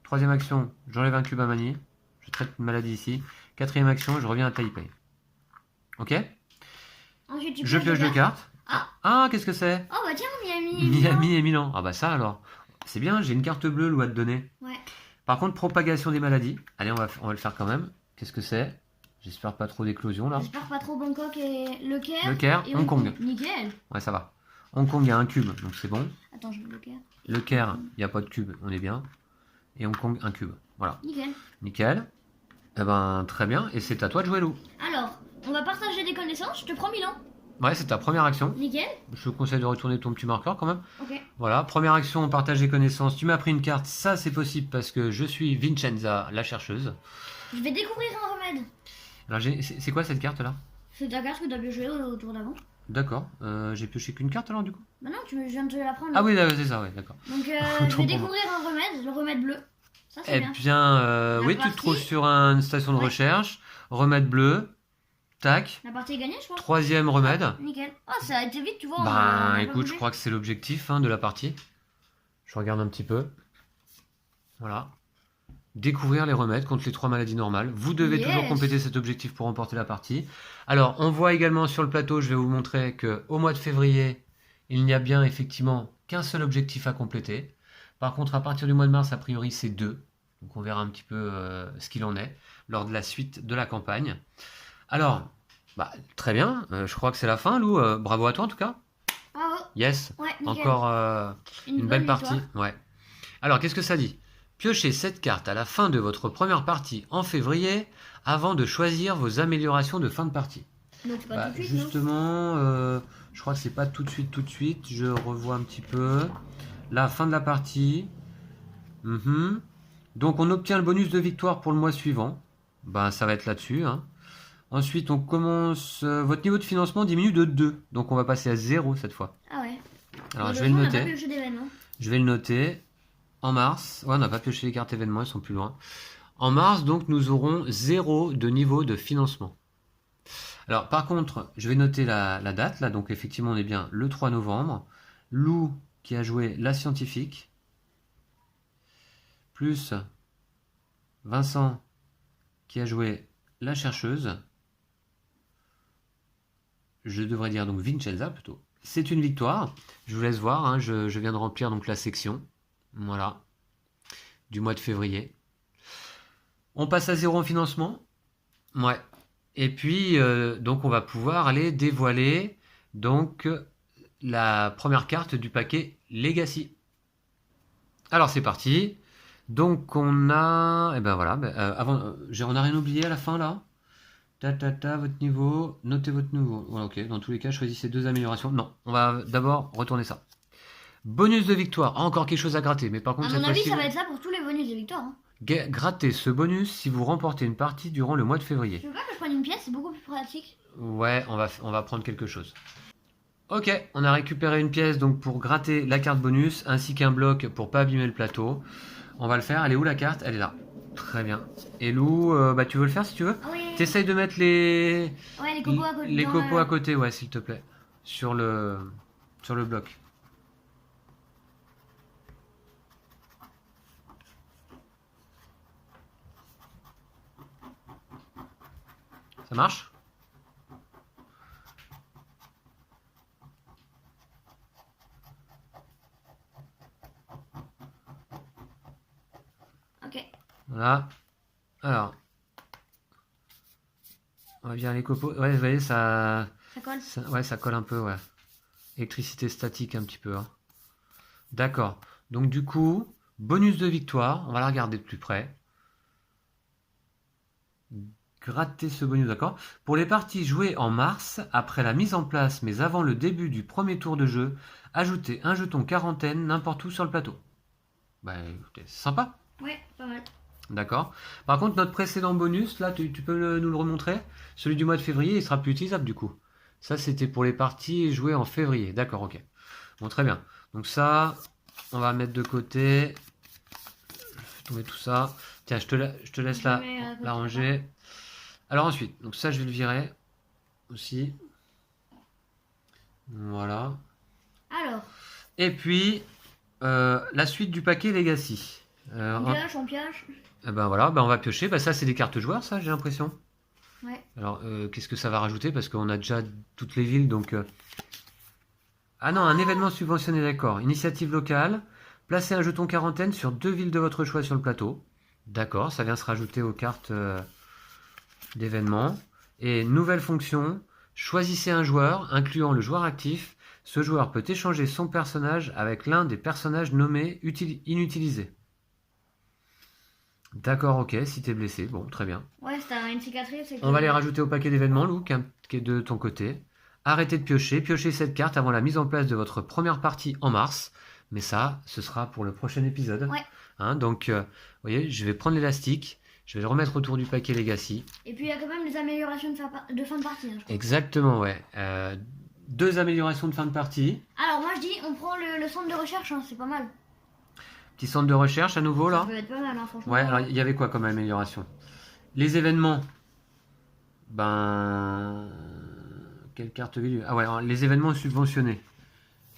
[SPEAKER 1] Troisième action, j'enlève un cube à Manille. Je traite une maladie ici. Quatrième action, je reviens à Taipei. Ok?
[SPEAKER 2] Ensuite, tu
[SPEAKER 1] Je pioche deux cartes.
[SPEAKER 2] Ah.
[SPEAKER 1] Ah, qu'est-ce que c'est?
[SPEAKER 2] Oh, bah tiens, Miami.
[SPEAKER 1] Miami et Milan. Ah bah ça alors. C'est bien, j'ai une carte bleue, Lou, à te donner.
[SPEAKER 2] Ouais.
[SPEAKER 1] Par contre, propagation des maladies. Allez, on va le faire quand même. Qu'est-ce que c'est? J'espère pas trop d'éclosion là.
[SPEAKER 2] J'espère pas trop Bangkok et le Caire.
[SPEAKER 1] Le Caire,
[SPEAKER 2] et
[SPEAKER 1] Hong Kong.
[SPEAKER 2] Nickel.
[SPEAKER 1] Ouais, ça va. Hong Kong, il y a un cube, donc c'est bon.
[SPEAKER 2] Attends, je veux le Caire.
[SPEAKER 1] Le Caire, il n'y a pas de cube, on est bien. Et Hong Kong, un cube. Voilà.
[SPEAKER 2] Nickel.
[SPEAKER 1] Nickel. Eh ben, très bien. Et c'est à toi de jouer, Lou.
[SPEAKER 2] Alors, on va partager des connaissances. Je te prends Milan.
[SPEAKER 1] Ouais, c'est ta première action.
[SPEAKER 2] Nickel.
[SPEAKER 1] Je te conseille de retourner ton petit marqueur quand même.
[SPEAKER 2] Ok.
[SPEAKER 1] Voilà, première action, on partage des connaissances. Tu m'as pris une carte, ça c'est possible parce que je suis Vincenza, la chercheuse.
[SPEAKER 2] Je vais découvrir un remède.
[SPEAKER 1] Alors, c'est quoi cette carte là?
[SPEAKER 2] C'est ta carte que tu as joué au tour d'avant.
[SPEAKER 1] D'accord. J'ai pioché qu'une carte alors du coup?
[SPEAKER 2] Bah non, je viens de te la prendre.
[SPEAKER 1] Ah oui, c'est ça, ouais, d'accord.
[SPEAKER 2] Donc, je
[SPEAKER 1] Autant
[SPEAKER 2] vais
[SPEAKER 1] pour moi.
[SPEAKER 2] découvrir un remède, le remède bleu. Ça, c'est
[SPEAKER 1] Eh
[SPEAKER 2] bien.
[SPEAKER 1] bien, oui, tu te
[SPEAKER 2] partie.
[SPEAKER 1] trouves sur une station de
[SPEAKER 2] Ouais.
[SPEAKER 1] recherche. Remède bleu. Tac.
[SPEAKER 2] La partie est gagnée, je crois.
[SPEAKER 1] Troisième remède.
[SPEAKER 2] Nickel. Oh, ça a été vite, tu vois. on
[SPEAKER 1] Ben,
[SPEAKER 2] a
[SPEAKER 1] écoute,
[SPEAKER 2] pas
[SPEAKER 1] je
[SPEAKER 2] bougé.
[SPEAKER 1] crois que c'est l'objectif hein, de la partie. Je regarde un petit peu. Voilà. Découvrir les remèdes contre les 3 maladies normales. Vous devez
[SPEAKER 2] Yes.
[SPEAKER 1] toujours compléter cet objectif pour remporter la partie. Alors, on voit également sur le plateau, je vais vous montrer qu'au mois de février, il n'y a bien effectivement qu'un seul objectif à compléter. Par contre, à partir du mois de mars, a priori, c'est 2. Donc, on verra un petit peu ce qu'il en est lors de la suite de la campagne. Alors, bah, très bien. Je crois que c'est la fin, Lou. Bravo à toi, en tout cas.
[SPEAKER 2] Bravo.
[SPEAKER 1] Yes.
[SPEAKER 2] Ouais, nickel.
[SPEAKER 1] Encore une
[SPEAKER 2] bonne
[SPEAKER 1] belle
[SPEAKER 2] victoire.
[SPEAKER 1] partie. Ouais. Alors, qu'est-ce que ça dit? Piochez cette carte à la fin de votre première partie en février avant de choisir vos améliorations de fin de partie.
[SPEAKER 2] Donc c'est pas
[SPEAKER 1] Bah,
[SPEAKER 2] tout de suite, non?
[SPEAKER 1] justement, je crois que c'est pas tout de suite, tout de suite. Je revois un petit peu. La fin de la partie. Mhm. Donc on obtient le bonus de victoire pour le mois suivant. Ben, ça va être là-dessus, hein. Ensuite, on commence. Votre niveau de financement diminue de 2. Donc on va passer à 0 cette fois.
[SPEAKER 2] Ah ouais.
[SPEAKER 1] Alors
[SPEAKER 2] De
[SPEAKER 1] je
[SPEAKER 2] toute
[SPEAKER 1] vais le
[SPEAKER 2] façon, on n'a pas
[SPEAKER 1] noter.
[SPEAKER 2] pioché d'événements.
[SPEAKER 1] Je vais le noter. En mars. Ouais, on n'a pas pioché les cartes événements, elles sont plus loin. En mars, donc, nous aurons 0 de niveau de financement. Alors, par contre, je vais noter la date. Là, donc, effectivement, on est bien le 3 novembre. Lou, qui a joué la scientifique, plus Vincent, qui a joué la chercheuse. Je devrais dire donc Vincenza plutôt. C'est une victoire. Je vous laisse voir, hein, je viens de remplir donc la section. Voilà. Du mois de février. On passe à 0 en financement. Ouais. Et puis, donc, on va pouvoir aller dévoiler donc la première carte du paquet Legacy. Alors, c'est parti. Donc, on a... Eh ben voilà. On n'a rien oublié à la fin, là. Votre niveau. Notez votre niveau. Voilà, ok. Dans tous les cas, choisissez 2 améliorations. Non, on va d'abord retourner ça. Bonus de victoire. Ah, encore quelque chose à gratter. Mais par contre,
[SPEAKER 2] À
[SPEAKER 1] cette
[SPEAKER 2] mon avis,
[SPEAKER 1] fois-ci,
[SPEAKER 2] ça va être ça pour tous les bonus de victoire. Hein.
[SPEAKER 1] grattez ce bonus si vous remportez une partie durant le mois de février.
[SPEAKER 2] Tu veux pas que je prenne une pièce? C'est beaucoup plus pratique.
[SPEAKER 1] Ouais, on va prendre quelque chose. Ok, on a récupéré une pièce donc pour gratter la carte bonus, ainsi qu'un bloc pour pas abîmer le plateau. On va le faire. Elle est où la carte? Elle est là. Très bien. Et Lou, tu veux le faire si tu veux?
[SPEAKER 2] Ah oui.
[SPEAKER 1] T'essayes de mettre les
[SPEAKER 2] Ouais, les copeaux à côté.
[SPEAKER 1] les copeaux à côté, ouais, s'il te plaît, sur le bloc. Ça marche?
[SPEAKER 2] Ok.
[SPEAKER 1] Voilà. Alors, on va bien les copeaux. Ouais, vous voyez,
[SPEAKER 2] Ça colle.
[SPEAKER 1] ouais, ça colle un peu, ouais. Électricité statique un petit peu, hein. D'accord. Donc du coup, bonus de victoire. On va la regarder de plus près. Gratter ce bonus, d'accord. Pour les parties jouées en mars, après la mise en place, mais avant le début du premier tour de jeu, ajoutez un jeton quarantaine n'importe où sur le plateau. Bah écoutez, c'est sympa.
[SPEAKER 2] Ouais, pas mal.
[SPEAKER 1] D'accord. Par contre, notre précédent bonus, là, tu peux nous le remontrer? Celui du mois de février, il sera plus utilisable du coup. Ça, c'était pour les parties jouées en février. D'accord, ok. Bon, très bien. Donc ça, on va mettre de côté. Je vais tomber tout ça. Tiens, je te laisse
[SPEAKER 2] Je
[SPEAKER 1] la
[SPEAKER 2] mets à côté,
[SPEAKER 1] la ranger. Alors ensuite, donc ça, je vais le virer aussi. Voilà.
[SPEAKER 2] Alors,
[SPEAKER 1] Et puis, la suite du paquet Legacy.
[SPEAKER 2] on pioche.
[SPEAKER 1] Eh ben voilà, ben on va piocher. Ben ça, c'est des cartes joueurs, ça, j'ai l'impression.
[SPEAKER 2] Ouais.
[SPEAKER 1] Alors, qu'est-ce que ça va rajouter? Parce qu'on a déjà toutes les villes, donc... Ah non, un événement subventionné, d'accord. Initiative locale. Placez un jeton quarantaine sur 2 villes de votre choix sur le plateau. D'accord, ça vient se rajouter aux cartes d'événements. Et nouvelle fonction. Choisissez un joueur, incluant le joueur actif. Ce joueur peut échanger son personnage avec l'un des personnages nommés inutilisés. D'accord, ok, si t'es blessé, bon, très bien.
[SPEAKER 2] Ouais, si t'as une cicatrice.
[SPEAKER 1] On va les rajouter au paquet d'événements, Lou, qui est de ton côté. Arrêtez de piocher. Piochez cette carte avant la mise en place de votre première partie en mars. Mais ça, ce sera pour le prochain épisode.
[SPEAKER 2] Ouais.
[SPEAKER 1] Hein, donc, vous voyez, je vais prendre l'élastique. Je vais le remettre autour du paquet Legacy.
[SPEAKER 2] Et puis il y a quand même les améliorations de fin de partie. Hein,
[SPEAKER 1] Exactement, ouais. 2 améliorations de fin de partie.
[SPEAKER 2] Alors moi je dis, on prend le centre de recherche, hein, c'est pas mal.
[SPEAKER 1] Petit centre de recherche à nouveau, là.
[SPEAKER 2] Ça peut être pas mal, hein, franchement.
[SPEAKER 1] Ouais, alors il y avait quoi comme amélioration? Les événements. Ben... Quelle carte ville? Ah ouais, alors, les événements subventionnés.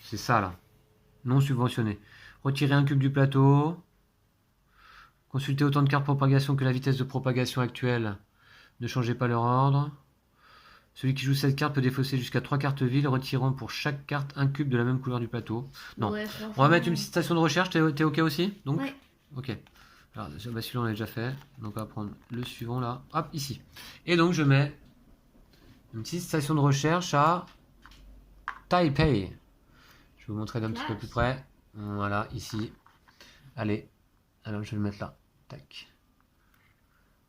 [SPEAKER 1] C'est ça, là. Non subventionnés. Retirez un cube du plateau. Consultez autant de cartes propagation que la vitesse de propagation actuelle. Ne changez pas leur ordre. Celui qui joue cette carte peut défausser jusqu'à 3 cartes villes, retirant pour chaque carte un cube de la même couleur du plateau. Non.
[SPEAKER 2] Ouais,
[SPEAKER 1] On va mettre une petite station de recherche, t'es ok aussi? Donc
[SPEAKER 2] Ouais.
[SPEAKER 1] Ok. Alors, celui-là on l'a déjà fait. Donc on va prendre le suivant là. Hop, ici. Et donc je mets une petite station de recherche à Taipei. Je vais vous montrer d'un petit peu plus près. Voilà, ici. Allez. Alors je vais le mettre là. Tac.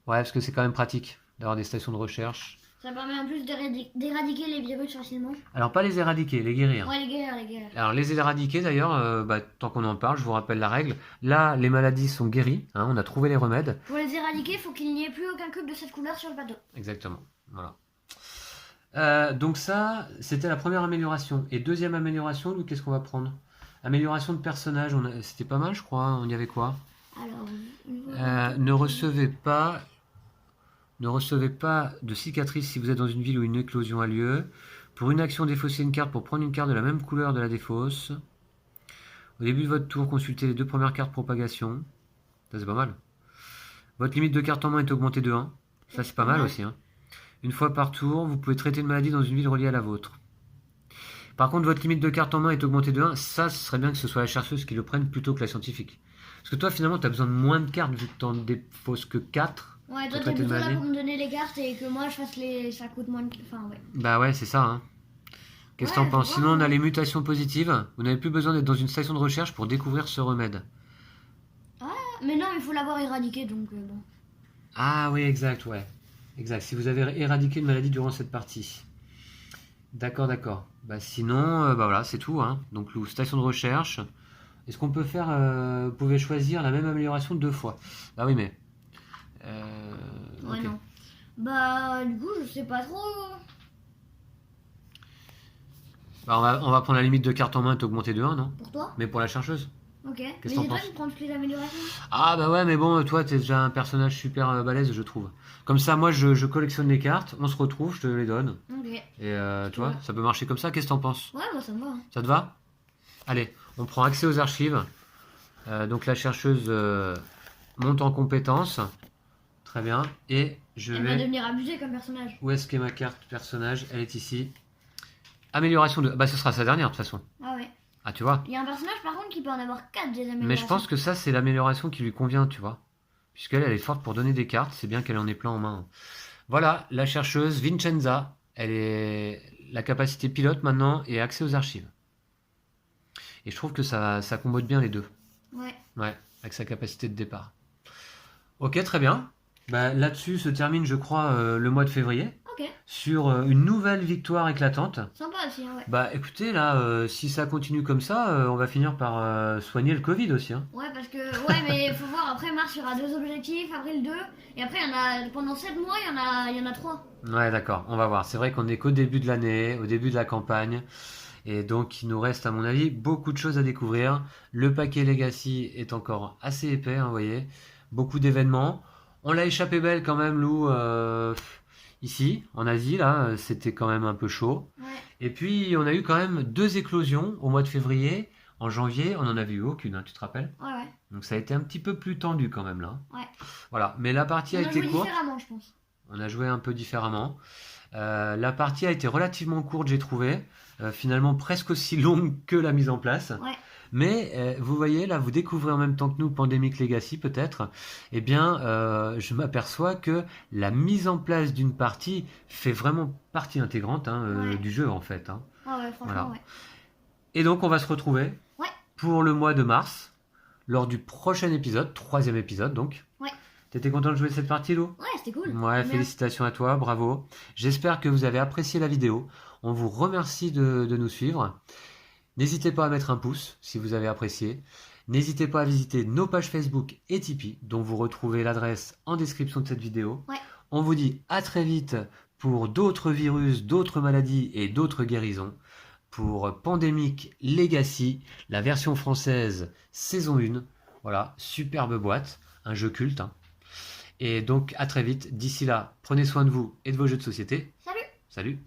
[SPEAKER 1] Ouais, parce que c'est quand même pratique d'avoir des stations de recherche.
[SPEAKER 2] Ça permet en plus d'éradiquer les virus facilement.
[SPEAKER 1] Alors pas les éradiquer, les guérir.
[SPEAKER 2] Ouais, les guérir.
[SPEAKER 1] Alors les éradiquer d'ailleurs, tant qu'on en parle, je vous rappelle la règle. Là, les maladies sont guéries, hein, on a trouvé les remèdes.
[SPEAKER 2] Pour les éradiquer, il faut qu'il n'y ait plus aucun cube de cette couleur sur le bateau.
[SPEAKER 1] Exactement, voilà. Donc ça, c'était la première amélioration. Et deuxième amélioration, nous, qu'est-ce qu'on va prendre? Amélioration de personnage, c'était pas mal je crois, hein. On y avait quoi?
[SPEAKER 2] Alors,
[SPEAKER 1] Ne recevez pas de cicatrices si vous êtes dans une ville où une éclosion a lieu. Pour une action, défaussez une carte pour prendre une carte de la même couleur de la défausse. Au début de votre tour, consultez les 2 premières cartes propagation. Ça c'est pas mal. Votre limite de cartes en main est augmentée de 1. Ça c'est pas mal aussi, hein. Une fois par tour, vous pouvez traiter une maladie dans une ville reliée à la vôtre. Par contre, votre limite de cartes en main est augmentée de 1. Ça, ce serait bien que ce soit la chercheuse qui le prenne plutôt que la scientifique. Parce que toi, finalement, tu as besoin de moins de cartes vu que tu n'en défausses que 4.
[SPEAKER 2] Ouais, toi t'es plutôt là pour me donner les cartes et que moi je fasse les... ça coûte moins de... Enfin, ouais.
[SPEAKER 1] Bah ouais, c'est ça, hein. Qu'est-ce que t'en penses? Sinon, on a les mutations positives. Vous n'avez plus besoin d'être dans une station de recherche pour découvrir ce remède.
[SPEAKER 2] Ah, mais non, il faut l'avoir éradiqué, donc bon.
[SPEAKER 1] Ah oui, exact, ouais. Exact, si vous avez éradiqué une maladie durant cette partie. D'accord, d'accord. Bah sinon, bah voilà, c'est tout, hein. Donc, station de recherche. Est-ce qu'on peut faire... vous pouvez choisir la même amélioration 2 fois. Ah oui, mais...
[SPEAKER 2] Ouais,
[SPEAKER 1] ok.
[SPEAKER 2] non. Bah, du coup, je sais pas trop.
[SPEAKER 1] Bah, on va prendre la limite de cartes en main et t'augmenter de 1, non?
[SPEAKER 2] Pour toi?
[SPEAKER 1] Mais pour la chercheuse.
[SPEAKER 2] Ok.
[SPEAKER 1] Qu'est-ce
[SPEAKER 2] Mais
[SPEAKER 1] que t'en
[SPEAKER 2] j'ai pas
[SPEAKER 1] penses?
[SPEAKER 2] de prendre toutes les améliorations.
[SPEAKER 1] Ah bah ouais, mais bon, toi, t'es déjà un personnage super balèze, je trouve. Comme ça, moi, je collectionne les cartes, on se retrouve, je te les donne.
[SPEAKER 2] Ok.
[SPEAKER 1] Et tu vois, ça peut marcher comme ça, qu'est-ce que t'en penses?
[SPEAKER 2] Ouais, moi ça me va.
[SPEAKER 1] Ça te va? Allez, on prend accès aux archives. Donc la chercheuse monte en compétence. Très bien. Et je
[SPEAKER 2] Elle
[SPEAKER 1] vais...
[SPEAKER 2] va devenir abusée comme personnage.
[SPEAKER 1] Où est-ce qu'est ma carte personnage? Elle est ici. Amélioration de... Bah ce sera sa dernière de toute façon.
[SPEAKER 2] Ah ouais.
[SPEAKER 1] Ah tu vois.
[SPEAKER 2] Il y a un personnage par contre qui peut en avoir 4 des améliorations.
[SPEAKER 1] Mais je pense que ça c'est l'amélioration qui lui convient, tu vois. Puisqu'elle elle est forte pour donner des cartes. C'est bien qu'elle en ait plein en main. Voilà, la chercheuse Vincenza. Elle est la capacité pilote maintenant et accès aux archives. Et je trouve que ça combote bien les deux.
[SPEAKER 2] Ouais.
[SPEAKER 1] Ouais, avec sa capacité de départ. Ok, très bien. Bah, là-dessus se termine, je crois, le mois de février.
[SPEAKER 2] Ok.
[SPEAKER 1] Sur une nouvelle victoire éclatante.
[SPEAKER 2] Sympa aussi, hein, ouais.
[SPEAKER 1] Bah écoutez, là, si ça continue comme ça, on va finir par soigner le Covid aussi. Hein.
[SPEAKER 2] Ouais, parce que... Ouais, mais faut voir, après mars, il y aura 2 objectifs, avril 2. Et après, il y en a... Pendant 7 mois, il y en a 3.
[SPEAKER 1] Ouais, d'accord, on va voir. C'est vrai qu'on est qu'au début de l'année, au début de la campagne. Et donc, il nous reste, à mon avis, beaucoup de choses à découvrir. Le paquet Legacy est encore assez épais, hein, vous voyez. Beaucoup d'événements. On l'a échappé belle quand même, Lou, ici, en Asie, là. C'était quand même un peu chaud.
[SPEAKER 2] Ouais.
[SPEAKER 1] Et puis, on a eu quand même 2 éclosions au mois de février. En janvier, on n'en avait eu aucune, hein, tu te rappelles?
[SPEAKER 2] Ouais, ouais.
[SPEAKER 1] Donc, ça a été un petit peu plus tendu quand même, là.
[SPEAKER 2] Ouais.
[SPEAKER 1] Voilà, mais la partie a
[SPEAKER 2] On a
[SPEAKER 1] été
[SPEAKER 2] joué
[SPEAKER 1] courte.
[SPEAKER 2] différemment, je pense.
[SPEAKER 1] On a joué un peu différemment. La partie a été relativement courte, j'ai trouvé. Finalement, presque aussi longue que la mise en place.
[SPEAKER 2] Ouais.
[SPEAKER 1] Mais vous voyez, là, vous découvrez en même temps que nous Pandemic Legacy, peut-être. Eh bien, je m'aperçois que la mise en place d'une partie fait vraiment partie intégrante
[SPEAKER 2] Ouais.
[SPEAKER 1] du jeu, en fait. Hein.
[SPEAKER 2] Ah ouais, franchement,
[SPEAKER 1] Voilà.
[SPEAKER 2] ouais.
[SPEAKER 1] Et donc, on va se retrouver
[SPEAKER 2] Ouais.
[SPEAKER 1] pour le mois de mars, lors du prochain épisode, 3e épisode, donc.
[SPEAKER 2] Ouais.
[SPEAKER 1] T'étais content de jouer cette partie, Lou?
[SPEAKER 2] Ouais, c'était cool.
[SPEAKER 1] Ouais,
[SPEAKER 2] Bien.
[SPEAKER 1] félicitations à toi, bravo. J'espère que vous avez apprécié la vidéo. On vous remercie de nous suivre. N'hésitez pas à mettre un pouce si vous avez apprécié. N'hésitez pas à visiter nos pages Facebook et Tipeee, dont vous retrouvez l'adresse en description de cette vidéo.
[SPEAKER 2] Ouais.
[SPEAKER 1] On vous dit à très vite pour d'autres virus, d'autres maladies et d'autres guérisons. Pour Pandemic Legacy, la version française saison 1. Voilà, superbe boîte, un jeu culte. Hein. Et donc à très vite. D'ici là, prenez soin de vous et de vos jeux de société.
[SPEAKER 2] Salut!
[SPEAKER 1] Salut!